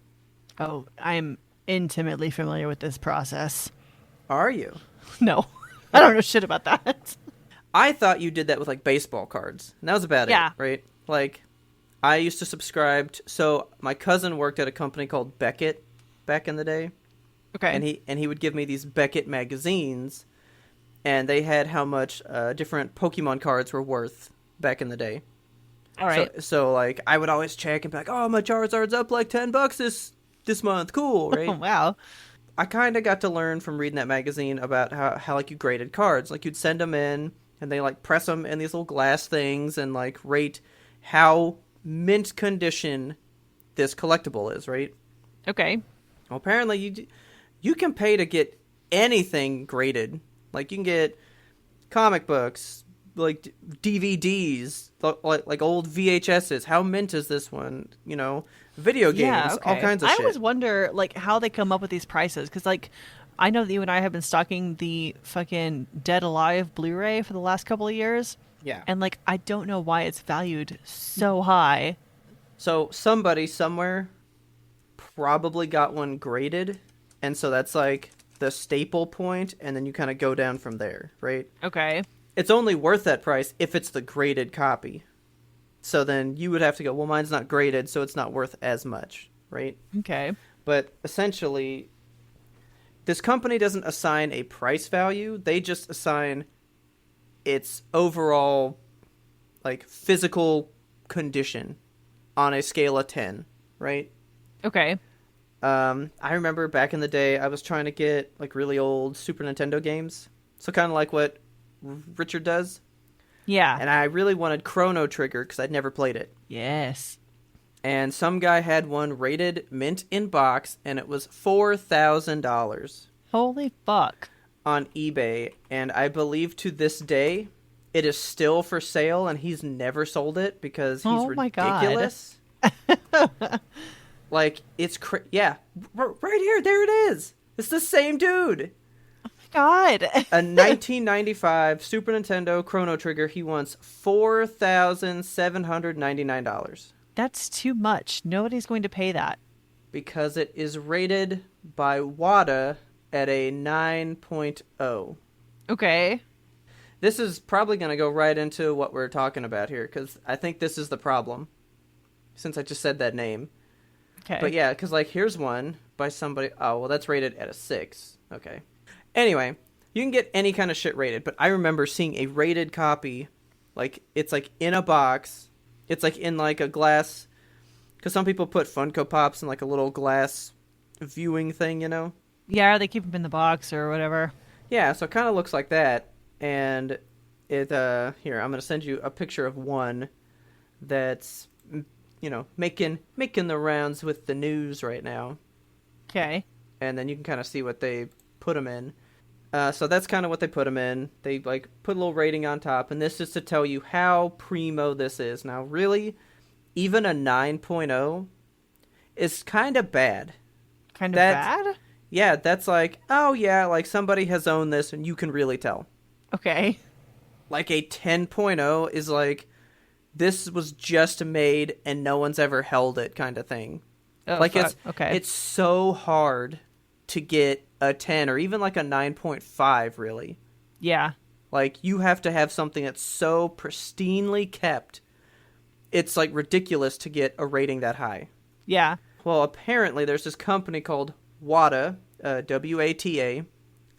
Oh, I'm intimately familiar with this process. Are you? No. I don't know shit about that. I thought you did that with like baseball cards. And that was about it, right? Like, I used to subscribe so my cousin worked at a company called Beckett back in the day. Okay. And he would give me these Beckett magazines, and they had how much different Pokemon cards were worth back in the day. All right. So like I would always check and be like, "Oh, my Charizard's up like $10 this month. Cool, right?" Oh, wow. I kind of got to learn from reading that magazine about how like you graded cards. Like you'd send them in, and they like press them in these little glass things and like rate how mint condition this collectible is, right? Okay. Well, apparently you can pay to get anything graded. Like you can get comic books, like DVDs, like old VHSs. How mint is this one? You know, video games, all kinds of shit. I always wonder like how they come up with these prices, because like I know that you and I have been stocking the fucking Dead Alive Blu-ray for the last couple of years. Yeah. And, like, I don't know why it's valued so high. So somebody somewhere probably got one graded, and so that's, like, the staple point, and then you kind of go down from there, right? Okay. It's only worth that price if it's the graded copy. So then you would have to go, well, mine's not graded, so it's not worth as much, right? Okay. But essentially, this company doesn't assign a price value. They just assign its overall like physical condition on a scale of 10, right? Okay. I remember back in the day I was trying to get like really old Super Nintendo games. So kind of like what Richard does. Yeah. And I really wanted Chrono Trigger because I'd never played it. Yes. And some guy had one rated mint in box, and it was $4,000 Holy fuck. on eBay. And I believe to this day, it is still for sale, and he's never sold it because he's ridiculous. Like, it's yeah, right here, there it is. It's the same dude. Oh my god. A 1995 Super Nintendo Chrono Trigger. He wants $4,799 That's too much. Nobody's going to pay that. because it is rated by WADA at a 9.0. Okay. This is probably going to go right into what we're talking about here, because I think this is the problem, since I just said that name. Okay. But yeah, because, like, here's one by somebody. Oh, well, that's rated at a 6. Okay. Anyway, you can get any kind of shit rated, but I remember seeing a rated copy. Like, it's, like, in a box. It's, like, in, like, a glass. Because some people put Funko Pops in, like, a little glass viewing thing, you know? Yeah, they keep them in the box or whatever. Yeah, so it kind of looks like that. And it, here, I'm going to send you a picture of one that's, you know, making the rounds with the news right now. Okay. And then you can kind of see what they put them in. So that's kind of what they put them in. They, like, put a little rating on top. And this is to tell you how primo this is. Now, really, even a 9.0 is kind of bad. Kind of bad? Yeah, that's like, oh, yeah, like, somebody has owned this, and you can really tell. Okay. Like, a 10.0 is like, this was just made and no one's ever held it kind of thing. Oh, like, fuck. Okay. It's so hard to get a 10 or even like a 9.5, really. Yeah. Like, you have to have something that's so pristinely kept. It's, like, ridiculous to get a rating that high. Yeah. Well, apparently there's this company called WATA, WATA,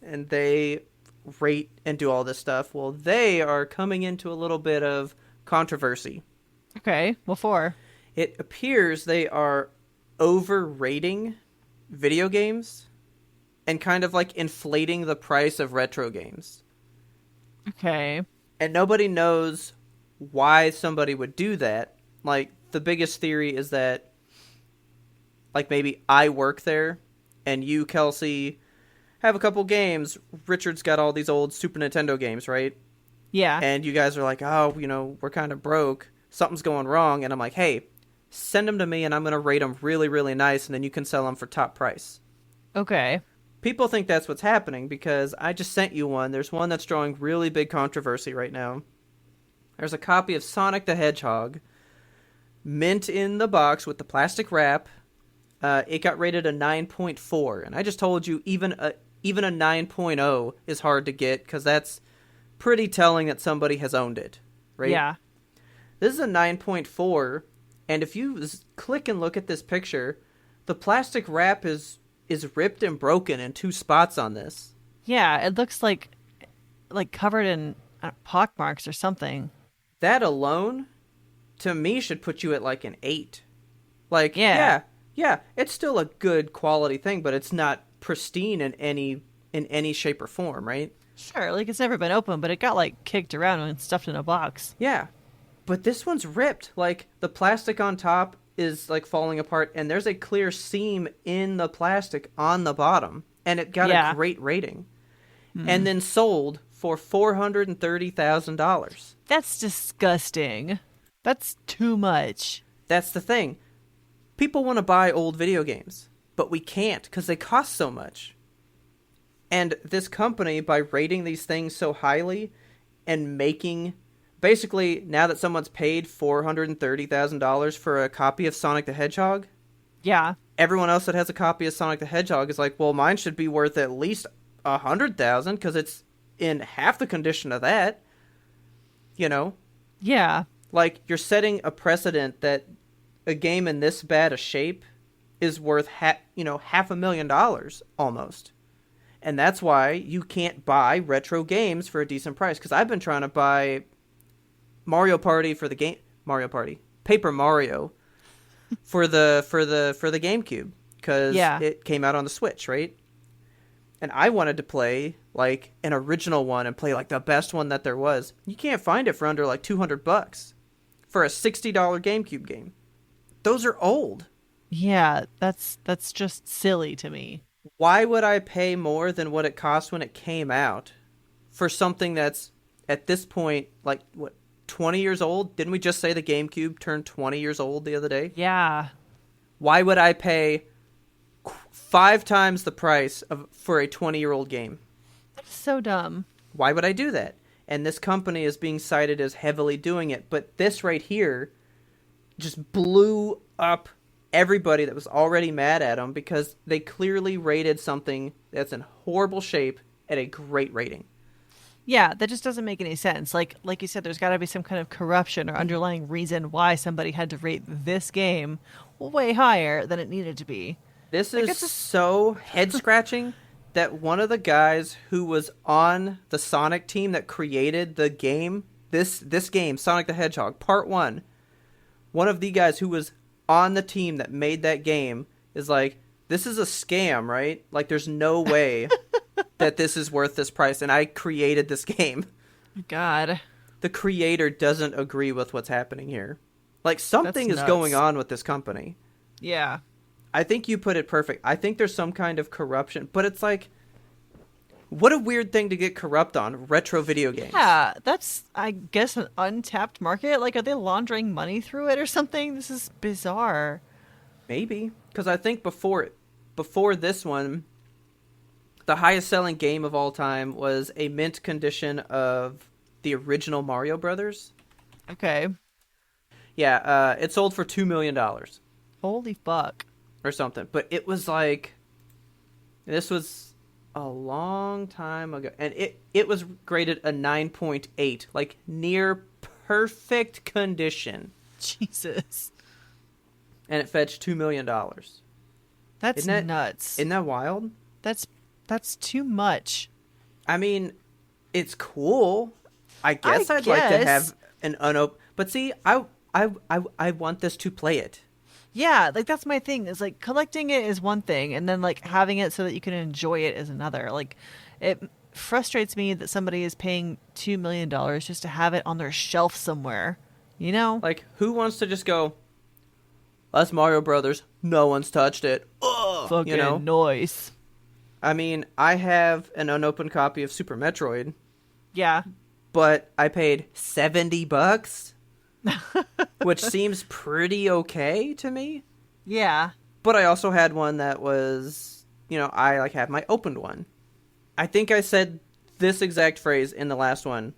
and they rate and do all this stuff. Well, they are coming into a little bit of controversy. Okay. What for? It appears they are overrating video games and kind of like inflating the price of retro games. Okay. And nobody knows why somebody would do that. Like, the biggest theory is that, like, maybe I work there and you, Kelsey, have a couple games. Richard's got all these old Super Nintendo games, right? Yeah. And you guys are like, oh, you know, we're kind of broke. Something's going wrong. And I'm like, hey, send them to me and I'm going to rate them really, really nice. And then you can sell them for top price. Okay. People think that's what's happening because I just sent you one. There's one that's drawing really big controversy right now. There's a copy of Sonic the Hedgehog, mint in the box with the plastic wrap. It got rated a 9.4. And I just told you even a 9.0 is hard to get because that's pretty telling that somebody has owned it, right? Yeah. This is a 9.4, and if you click and look at this picture, the plastic wrap is ripped and broken in 2 spots on this. Yeah, it looks like covered in pock marks or something. That alone, to me, should put you at like an 8. Like, Yeah. yeah, it's still a good quality thing, but it's not pristine in any shape or form, right? Sure, like it's never been opened, but it got like kicked around and stuffed in a box. Yeah, but this one's ripped. Like, the plastic on top is like falling apart, and there's a clear seam in the plastic on the bottom, and it got a great rating. And then sold for $430,000. That's disgusting. That's too much. That's the thing. People want to buy old video games, but we can't because they cost so much. And this company, by rating these things so highly and making... Basically, now that someone's paid $430,000 for a copy of Sonic the Hedgehog... Yeah. Everyone else that has a copy of Sonic the Hedgehog is like, well, mine should be worth at least $100,000 because it's in half the condition of that. You know? Yeah. Like, you're setting a precedent that a game in this bad a shape is worth $500,000 almost. And that's why you can't buy retro games for a decent price. Because I've been trying to buy Mario Party for the game, Paper Mario for the GameCube because it came out on the Switch, right? And I wanted to play like an original one and play like the best one that there was. You can't find it for under like $200 for a $60 GameCube game. those are old. Yeah, that's just silly to me. Why would I pay more than what it cost when it came out for something that's at this point, like, what, 20 years old? Didn't we just say the GameCube turned 20 years old the other day? Yeah. Why would I pay 5 times the price for a 20-year-old game? That's so dumb. Why would I do that? And this company is being cited as heavily doing it. But this right here just blew up everybody that was already mad at them because they clearly rated something that's in horrible shape at a great rating. Yeah, that just doesn't make any sense. Like you said, there's got to be some kind of corruption or underlying reason why somebody had to rate this game way higher than it needed to be. This is so head-scratching that one of the guys who was on the Sonic team that created the game, this game, Sonic the Hedgehog, Part 1, one of the guys who was on the team that made that game is like, this is a scam, right? Like, there's no way that this is worth this price, and I created this game. God. The creator doesn't agree with what's happening here. Like, something is going on with this company. Yeah. I think you put it perfect. I think there's some kind of corruption, but it's like, what a weird thing to get corrupt on, retro video games. Yeah, that's, I guess, an untapped market. Like, are they laundering money through it or something? This is bizarre. Maybe. Because I think before this one, the highest selling game of all time was a mint condition of the original Mario Brothers. Okay. Yeah, it sold for $2 million. Holy fuck. Or something. But it was like, this was a long time ago. And it was graded a 9.8. Like, near perfect condition. Jesus. And it fetched $2 million. That's nuts. Isn't that wild? That's too much. I mean, it's cool. I guess I'd like to have an unopened. But see, I want this to play it. Yeah, like that's my thing. Is like collecting it is one thing, and then like having it so that you can enjoy it is another. Like, it frustrates me that somebody is paying $2 million just to have it on their shelf somewhere. You know, like, who wants to just go, that's Mario Brothers, no one's touched it. Ugh, fucking noise. I mean, I have an unopened copy of Super Metroid. Yeah. But I paid $70, which seems pretty okay to me. Yeah. But I also had one that was, I like had my opened one. I think I said this exact phrase in the last one.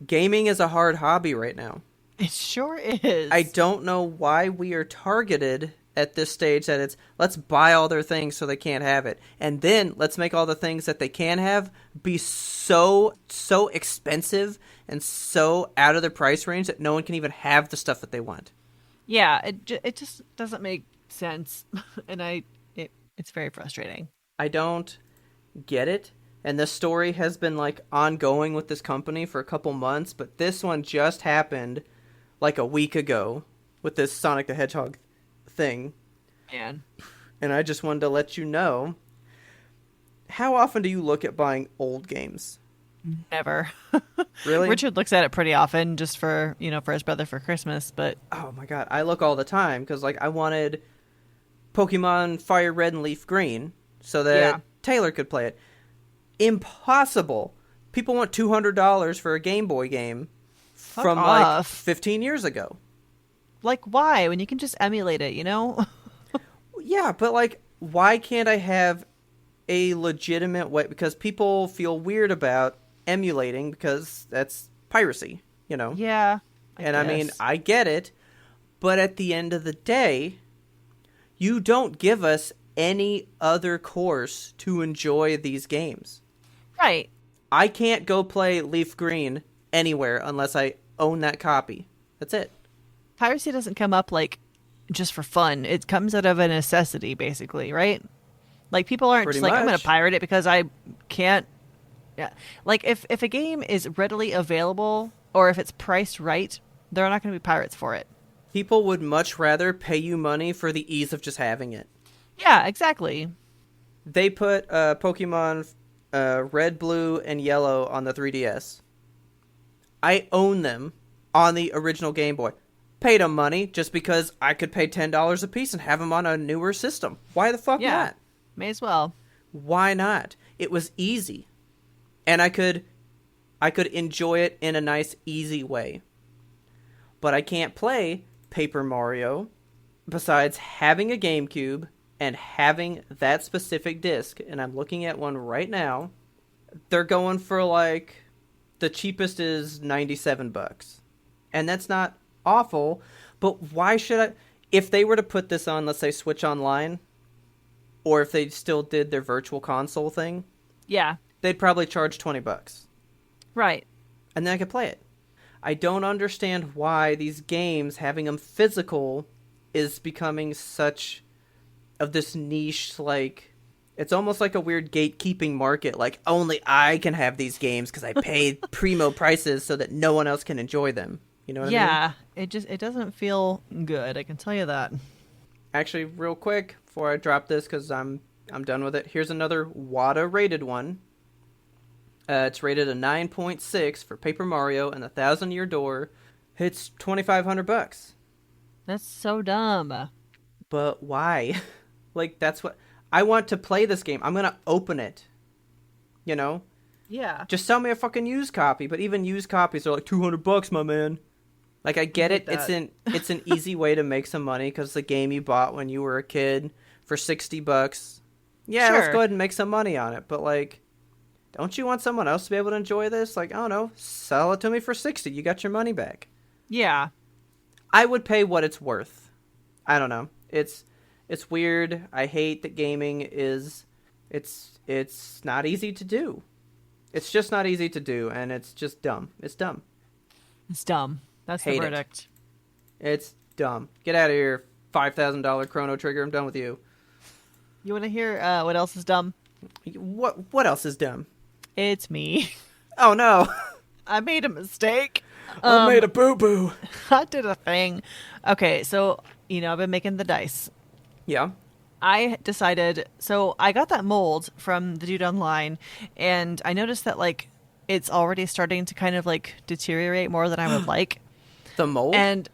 Gaming is a hard hobby right now. It sure is. I don't know why we are targeted at this stage that it's, let's buy all their things so they can't have it. And then let's make all the things that they can have be so expensive and so out of their price range that no one can even have the stuff that they want. Yeah, it just doesn't make sense. And it's very frustrating. I don't get it. And this story has been like ongoing with this company for a couple months, but this one just happened like a week ago with this Sonic the Hedgehog thing. Man. And I just wanted to let you know, how often do you look at buying old games? Never. Really? Richard looks at it pretty often just for his brother for Christmas, but oh my god, I look all the time because like I wanted Pokemon Fire Red and Leaf Green so that Taylor could play it. Impossible. People want $200 for a Game Boy game from like 15 years ago. Like, why? When you can just emulate it, Yeah, but like, why can't I have a legitimate way? Because people feel weird about emulating because that's piracy, Yeah. I mean, I get it, but at the end of the day, you don't give us any other course to enjoy these games. Right. I can't go play Leaf Green anywhere unless I own that copy. That's it. Piracy doesn't come up like just for fun. It comes out of a necessity, basically, right? Like, people aren't Pretty just like, much. I'm going to pirate it because I can't. Yeah. Like, if a game is readily available or if it's priced right, they're not going to be pirates for it. People would much rather pay you money for the ease of just having it. Yeah, exactly. They put Pokemon Red, Blue, and Yellow on the 3DS. I own them on the original Game Boy. Paid them money just because I could pay $10 a piece and have them on a newer system. Why the fuck not? May as well. Why not? It was easy. And I could enjoy it in a nice, easy way. But I can't play Paper Mario besides having a GameCube and having that specific disc. And I'm looking at one right now. They're going for like, the cheapest is $97. And that's not awful, but why should I? If they were to put this on, let's say, Switch Online, or if they still did their virtual console thing, yeah, they'd probably charge $20. Right. And then I could play it. I don't understand why these games, having them physical, is becoming such of this niche, like, it's almost like a weird gatekeeping market. Like, only I can have these games because I paid primo prices so that no one else can enjoy them. You know what I mean? Yeah, it doesn't feel good. I can tell you that. Actually, real quick, before I drop this, because I'm done with it, here's another WADA rated one. It's rated a 9.6 for Paper Mario and the Thousand Year Door. It's $2,500. That's so dumb. But why? Like, that's what... I want to play this game. I'm going to open it. You know? Yeah. Just sell me a fucking used copy. But even used copies are like $200, my man. Like, I get it. It's an easy way to make some money because the game you bought when you were a kid for $60. Yeah, sure. Let's go ahead and make some money on it. But, like, don't you want someone else to be able to enjoy this? Like, I don't know. Sell it to me for $60. You got your money back. Yeah. I would pay what it's worth. I don't know. It's weird. I hate that gaming is... It's not easy to do. It's just not easy to do, and it's just dumb. It's dumb. It's dumb. That's the verdict. It's dumb. Get out of here, $5,000 Chrono Trigger. I'm done with you. You want to hear what else is dumb? What else is dumb? It's me. Oh, no. I made a mistake. I made a boo-boo. I did a thing. Okay, so, I've been making the dice. Yeah. I decided, so I got that mold from the dude online, and I noticed that, like, it's already starting to kind of, like, deteriorate more than I would like. The mold? And,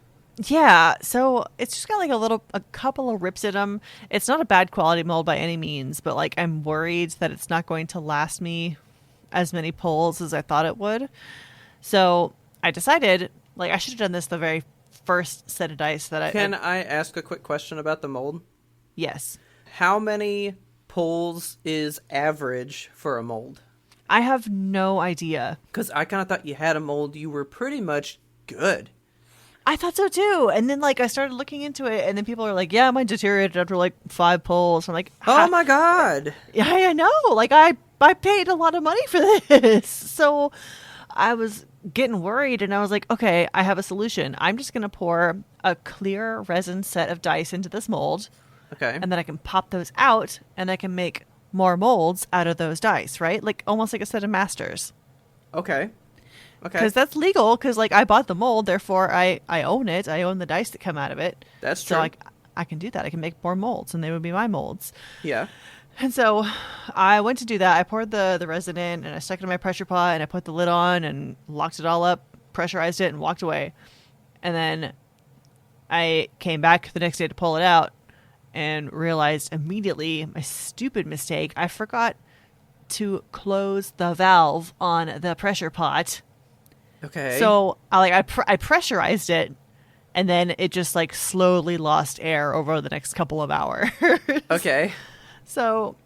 yeah, so it's just got, like, a couple of rips in them. It's not a bad quality mold by any means, but, like, I'm worried that it's not going to last me as many pulls as I thought it would. So I decided, like, I should have done this the very first set of dice that Can I ask a quick question about the mold? Yes. How many pulls is average for a mold? I have no idea. Because I kind of thought you had a mold, you were pretty much good. I thought so too. And then, like, I started looking into it, and then people are like, yeah, mine deteriorated after, like, 5 pulls. I'm like, oh my God. Yeah, I know. Like, I paid a lot of money for this. So I was getting worried, and I was like, okay, I have a solution. I'm just going to pour a clear resin set of dice into this mold. Okay. And then I can pop those out, and I can make more molds out of those dice, right? Like, almost like a set of masters. Okay. Because that's legal, because, like, I bought the mold, therefore I own it. I own the dice that come out of it. That's true. So, like, I can do that. I can make more molds, and they would be my molds. Yeah. And so I went to do that. I poured the resin in, and I stuck it in my pressure pot, and I put the lid on and locked it all up, pressurized it, and walked away. And then I came back the next day to pull it out and realized immediately my stupid mistake. I forgot to close the valve on the pressure pot. Okay. So I pressurized it, and then it just, like, slowly lost air over the next couple of hours. Okay. So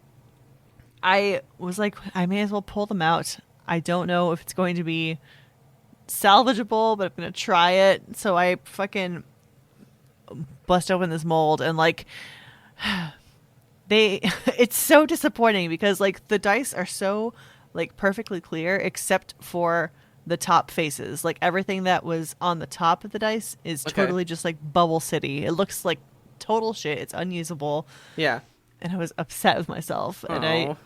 I was like, I may as well pull them out. I don't know if it's going to be salvageable, but I'm going to try it. So I fucking bust open this mold, and, like, it's so disappointing because, like, the dice are so, like, perfectly clear except for the top faces. Like, everything that was on the top of the dice is totally just, like, Bubble City. It looks like total shit. It's unusable. Yeah. And I was upset with myself. Aww. And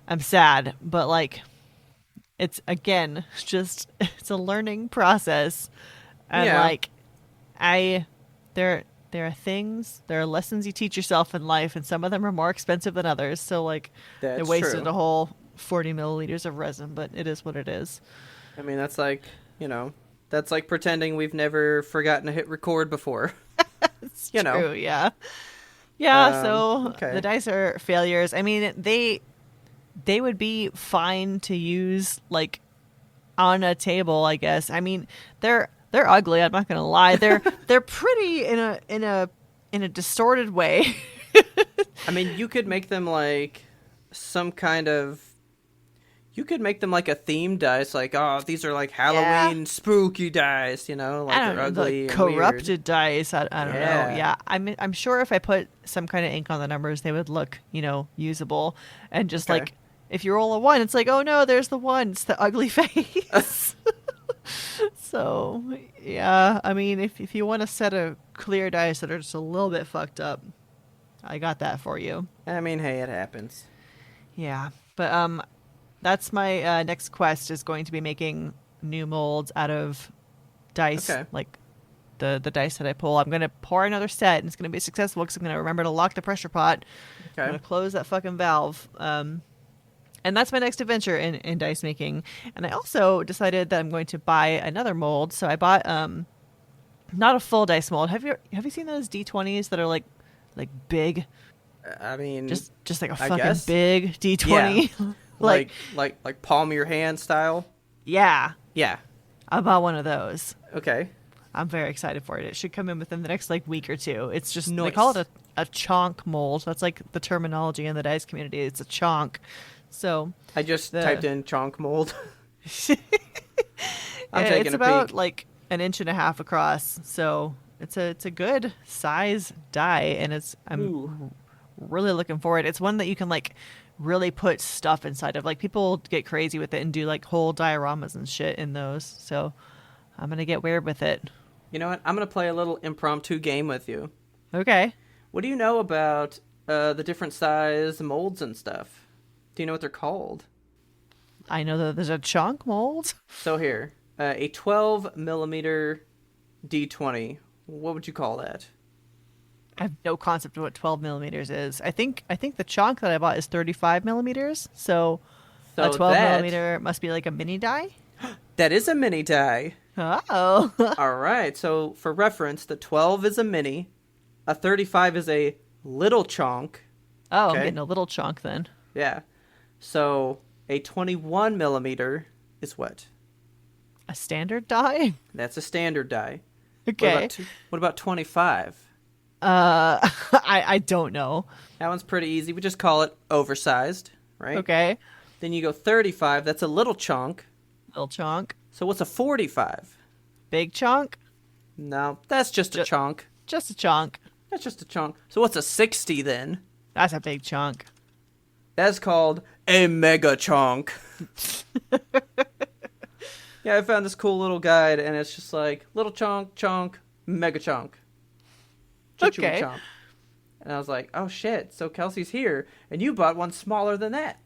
I'm sad. But, like, it's, again, just, it's a learning process. And, like, there are things, there are lessons you teach yourself in life, and some of them are more expensive than others. So, like, they wasted a whole 40 milliliters of resin, but it is what it is. I mean, that's like, That's like pretending we've never forgotten to hit record before. It's You know. true, yeah. Yeah, so okay. the dice are failures. I mean, they would be fine to use like on a table, I guess. I mean, they're ugly, I'm not going to lie. They're pretty in a distorted way. I mean, you could make them like some kind of. You could make them like a themed dice, like, oh, these are like Halloween spooky dice, you know, like I don't they're know, ugly the and corrupted weird. dice. I don't know. Yeah. Yeah, I'm sure if I put some kind of ink on the numbers, they would look, usable. And just Okay. like if you roll a 1, it's like, oh no, there's the 1. It's the ugly face. So yeah, I mean, if you want a set of clear dice that are just a little bit fucked up, I got that for you. I mean, hey, it happens. Yeah, but that's my next quest is going to be making new molds out of dice, Okay. like the dice that I pull. I'm going to pour another set, and it's going to be successful because I'm going to remember to lock the pressure pot. I'm Okay. going to close that fucking valve. And that's my next adventure in dice making. And I also decided that I'm going to buy another mold. So I bought not a full dice mold. Have you seen those D20s that are like big, I mean, just like a I fucking guess. big D20? Yeah. like like palm of your hand style. yeah. Yeah. I bought one of those. Okay. I'm very excited for it. It should come in within the next like week or two. It's just they Nice. call it a chonk mold. That's like the terminology in the dice community. It's a chonk. So I just The- typed in chonk mold. I'm yeah, taking it's a about peek. like an inch and a half across. So it's a good size die, and I'm Ooh. really looking forward. It's one that you can like really put stuff inside of. Like people get crazy with it and do like whole dioramas and shit in those. So I'm gonna get weird with it. You know what? I'm gonna play a little impromptu game with you. Okay. What do you know about the different size molds and stuff? Do you know what they're called? I know that there's a chonk mold. So here, a 12 millimeter D20. What would you call that? I have no concept of what 12 millimeters is. I think the chonk that I bought is 35 millimeters. So a 12 millimeter must be like a mini die. That is a mini die. Oh. All right. So for reference, the 12 is a mini. A 35 is a little chonk. Oh, Okay. I'm getting a little chonk then. Yeah. So a 21 millimeter is what? A standard die? That's a standard die. Okay. What about 25? I don't know. That one's pretty easy. We just call it oversized, right? Okay. Then you go 35. That's a little chonk. Little chonk. So what's a 45? Big chonk. No, that's just a chonk. Just a chonk. That's just a chonk. So what's a 60 then? That's a big chonk. That's called a mega chonk. Yeah, I found this cool little guide, and it's just like little chonk, mega chonk. Choo-choo Okay. chonk. And I was like, oh shit, so Kelsey's here, and you bought one smaller than that.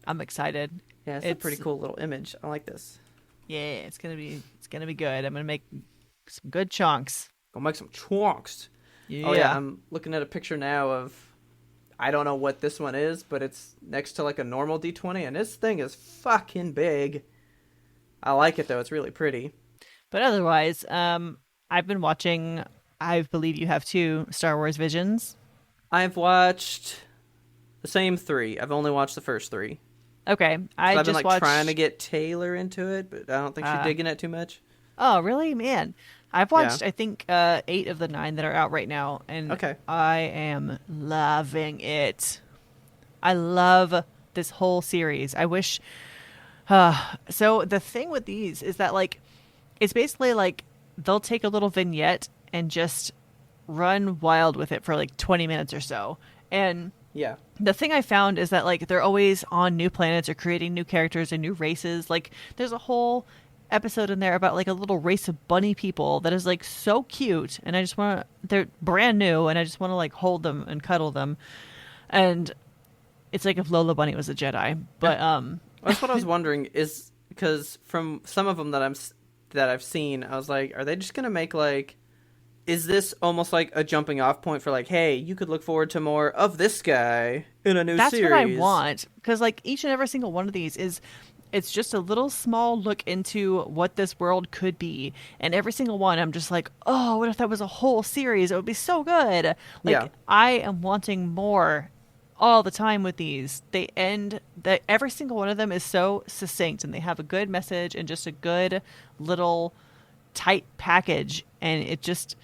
I'm excited. Yeah, it's a pretty cool little image. I like this. Yeah, it's gonna be good. I'm gonna make some good chonks. Go make some chonks. Yeah. Oh yeah, I'm looking at a picture now of, I don't know what this one is, but it's next to like a normal D20, and this thing is fucking big. I like it though, it's really pretty. But otherwise, I've been watching. I believe you have too. Star Wars Visions. I've watched the same 3. I've only watched the first 3. Okay, I I've just been like watched. trying to get Taylor into it, but I don't think she's digging it too much. Oh, really, man? I've watched. I think 8 of the 9 that are out right now, and Okay. I am loving it. I love this whole series. I wish. So the thing with these is that like, it's basically like they'll take a little vignette and just run wild with it for like 20 minutes or so, and Yeah. the thing I found is that like they're always on new planets or creating new characters and new races. Like there's a whole episode in there about like a little race of bunny people that is like so cute, and I just want to. They're brand new, and I just want to like hold them and cuddle them. And it's like if Lola Bunny was a Jedi, but That's what I was wondering, is because from some of them that I've seen, I was like, are they just gonna make like, is this almost like a jumping off point for like, hey, you could look forward to more of this guy in a new that's series? what I want, because like each and every single one of these is it's just a little small look into what this world could be. And every single one, I'm just like, oh, what if that was a whole series? It would be so good. Yeah. Like, I am wanting more all the time with these. They end that every single one of them is so succinct, and they have a good message and just a good little tight package, and it just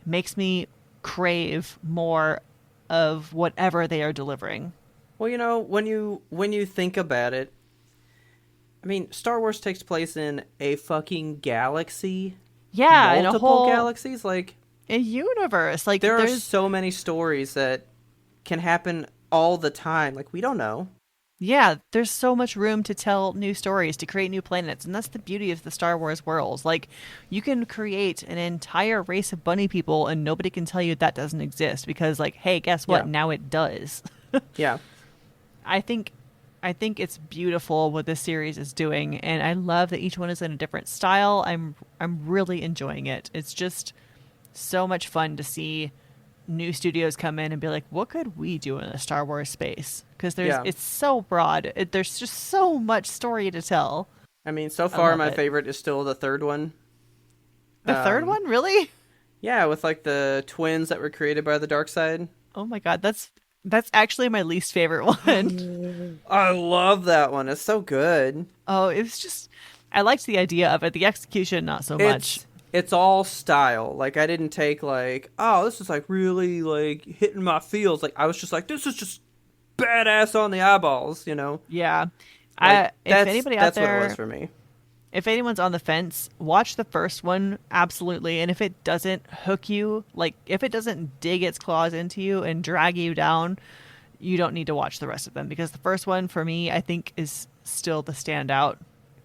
makes me crave more of whatever they are delivering. Well, when you think about it, I mean, Star Wars takes place in a fucking galaxy. Yeah, in a multiple whole galaxies. Like, a universe. Like, there are there's so many stories that can happen all the time. Like, we don't know. yeah, there's so much room to tell new stories, to create new planets, and that's the beauty of the Star Wars worlds. Like, you can create an entire race of bunny people, and nobody can tell you that doesn't exist because, like, hey, guess what? Yeah. Now it does. Yeah. I think it's beautiful what this series is doing, and I love that each one is in a different style. I'm really enjoying it. It's just so much fun to see new studios come in and be like, what could we do in a Star Wars space? Because it's so broad. There's just so much story to tell. I mean, so far love my it. favorite is still the third one. The third one, really? Yeah, with like the twins that were created by the dark side. Oh my god, that's actually my least favorite one. I love that one. It's so good. Oh, it was just, I liked the idea of it. The execution, not so much. It's all style. Like, I didn't take like, oh, this is like really like hitting my feels. Like, I was just like, this is just badass on the eyeballs, you know? Yeah. Like, If anybody out that's what it there, was for me. if anyone's on the fence, watch the first one, absolutely. And if it doesn't hook you, like if it doesn't dig its claws into you and drag you down, you don't need to watch the rest of them, because the first one for me, I think, is still the standout.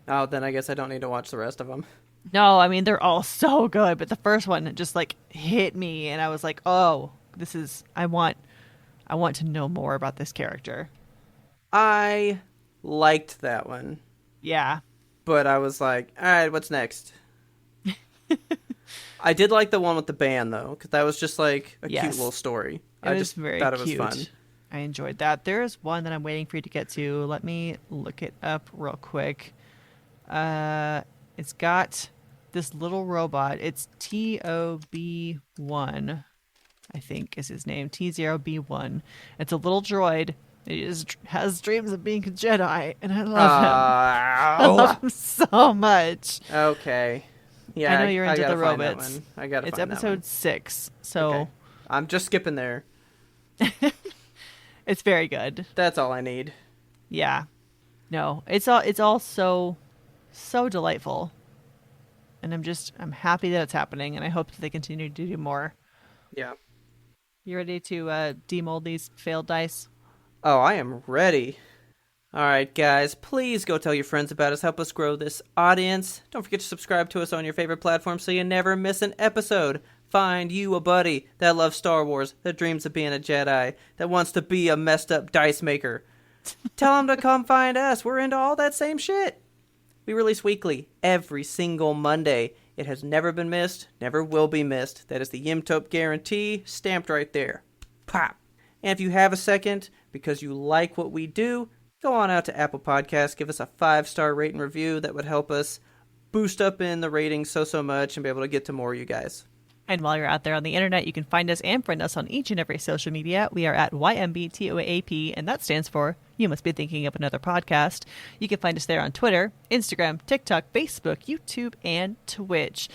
Oh, then I guess I don't need to watch the rest of them. No, I mean, they're all so good, but the first one just like hit me, and I was like, oh, this is, I want to know more about this character. I liked that one, Yeah. but I was like, all right, what's next? I did like the one with the band, though, because that was just like a cute little story. It I was just very thought it was cute. fun. I enjoyed that. There's one that I'm waiting for you to get to. Let me look it up real quick. It's got this little robot. It's TOB1, I think is his name. T0B1. It's a little droid. Has dreams of being a Jedi, and I love him. I love him so much. Okay. Yeah, I know you're into gotta the find that robots. one. I gotta It's find that episode one. 6, so Okay. I'm just skipping there. it's very good. That's all I need. Yeah. No, it's all so delightful. And I'm happy that it's happening, and I hope that they continue to do more. Yeah. You ready to demold these failed dice? Oh, I am ready. All right, guys, please go tell your friends about us. Help us grow this audience. Don't forget to subscribe to us on your favorite platform so you never miss an episode. Find you a buddy that loves Star Wars, that dreams of being a Jedi, that wants to be a messed up dice maker. Tell them to come find us. We're into all that same shit. We release weekly, every single Monday. It has never been missed, never will be missed. That is the Yimtope guarantee, stamped right there. Pop. And if you have a second, because you like what we do, go on out to Apple Podcasts, give us a 5-star rate and review. That would help us boost up in the ratings so much and be able to get to more of you guys. And while you're out there on the internet, you can find us and friend us on each and every social media. We are at YMBTOAP, and that stands for You Must Be Thinking of Another Podcast. You can find us there on Twitter, Instagram, TikTok, Facebook, YouTube, and Twitch.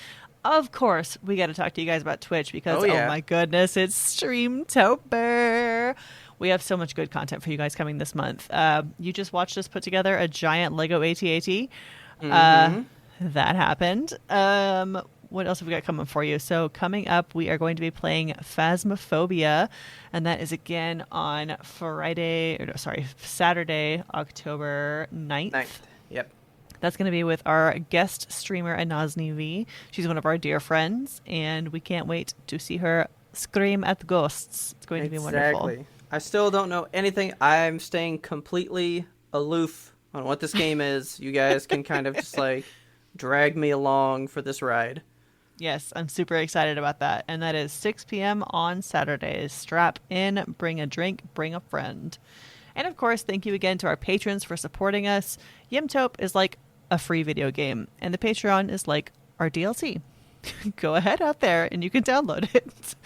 Of course, we got to talk to you guys about Twitch because, oh my goodness, it's Streamtober. We have so much good content for you guys coming this month. You just watched us put together a giant Lego AT-AT. That happened. What else have we got coming for you? So coming up, we are going to be playing Phasmophobia, and that is again on Saturday, October 9th. Yep. That's going to be with our guest streamer, Anazni V. She's one of our dear friends, and we can't wait to see her scream at the ghosts. It's going to be wonderful. I still don't know anything. I'm staying completely aloof on what this game is. You guys can kind of just like drag me along for this ride. Yes, I'm super excited about that. And that is 6 p.m. on Saturdays. Strap in, bring a drink, bring a friend. And of course, thank you again to our patrons for supporting us. Yimtope is like a free video game, and the Patreon is like our DLC. Go ahead out there and you can download it.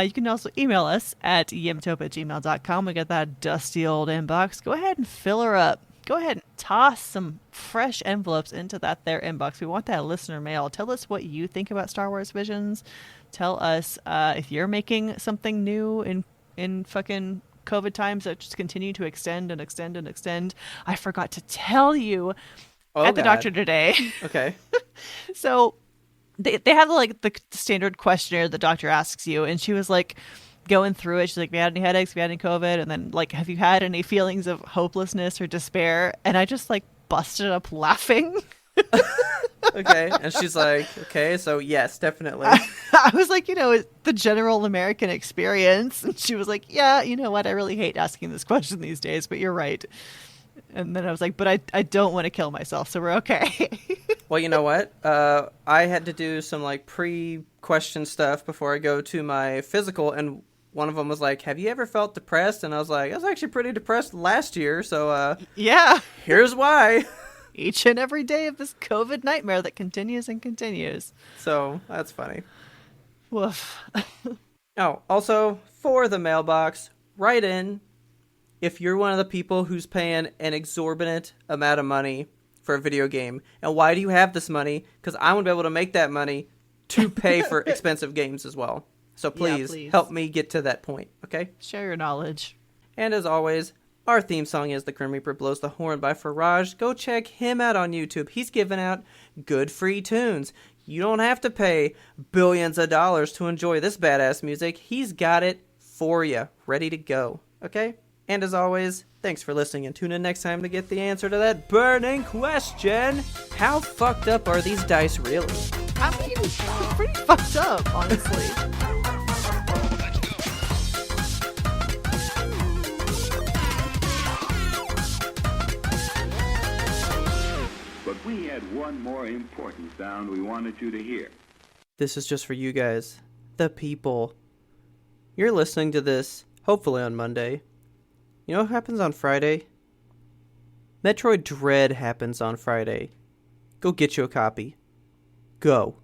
You can also email us at yimtope@gmail.com. We got that dusty old inbox. Go ahead and fill her up. Go ahead and toss some fresh envelopes into that there inbox. We want that listener mail. Tell us what you think about Star Wars Visions. Tell us if you're making something new in fucking COVID times that just continue to extend and extend and extend. I forgot to tell you the doctor today. Okay. So they have like the standard questionnaire the doctor asks you, and she was like going through it. She's like, have you had any headaches? Have you had any COVID? And then like, have you had any feelings of hopelessness or despair? And I just like busted up laughing. Okay. And she's like, okay, so yes, definitely. I was like, the general American experience. And she was like, yeah, you know what? I really hate asking this question these days, but you're right. And then I was like, but I don't want to kill myself, so we're okay. Well, you know what? I had to do some like pre-question stuff before I go to my physical, and one of them was like, have you ever felt depressed? And I was like, I was actually pretty depressed last year, so yeah. Here's why. Each and every day of this COVID nightmare that continues and continues. So, that's funny. Woof. Oh, also, for the mailbox, write in if you're one of the people who's paying an exorbitant amount of money for a video game. And why do you have this money? Because I want to be able to make that money to pay for expensive games as well. So please help me get to that point, okay? Share your knowledge. And as always, our theme song is The Grim Reaper Blows the Horn by Faraj. Go check him out on YouTube. He's giving out good free tunes. You don't have to pay billions of dollars to enjoy this badass music. He's got it for you, ready to go, okay? And as always, thanks for listening, and tune in next time to get the answer to that burning question. How fucked up are these dice really? I mean, it's pretty fucked up, honestly. But we had one more important sound we wanted you to hear. This is just for you guys, the people. You're listening to this, hopefully on Monday. You know what happens on Friday? Metroid Dread happens on Friday. Go get you a copy. Go.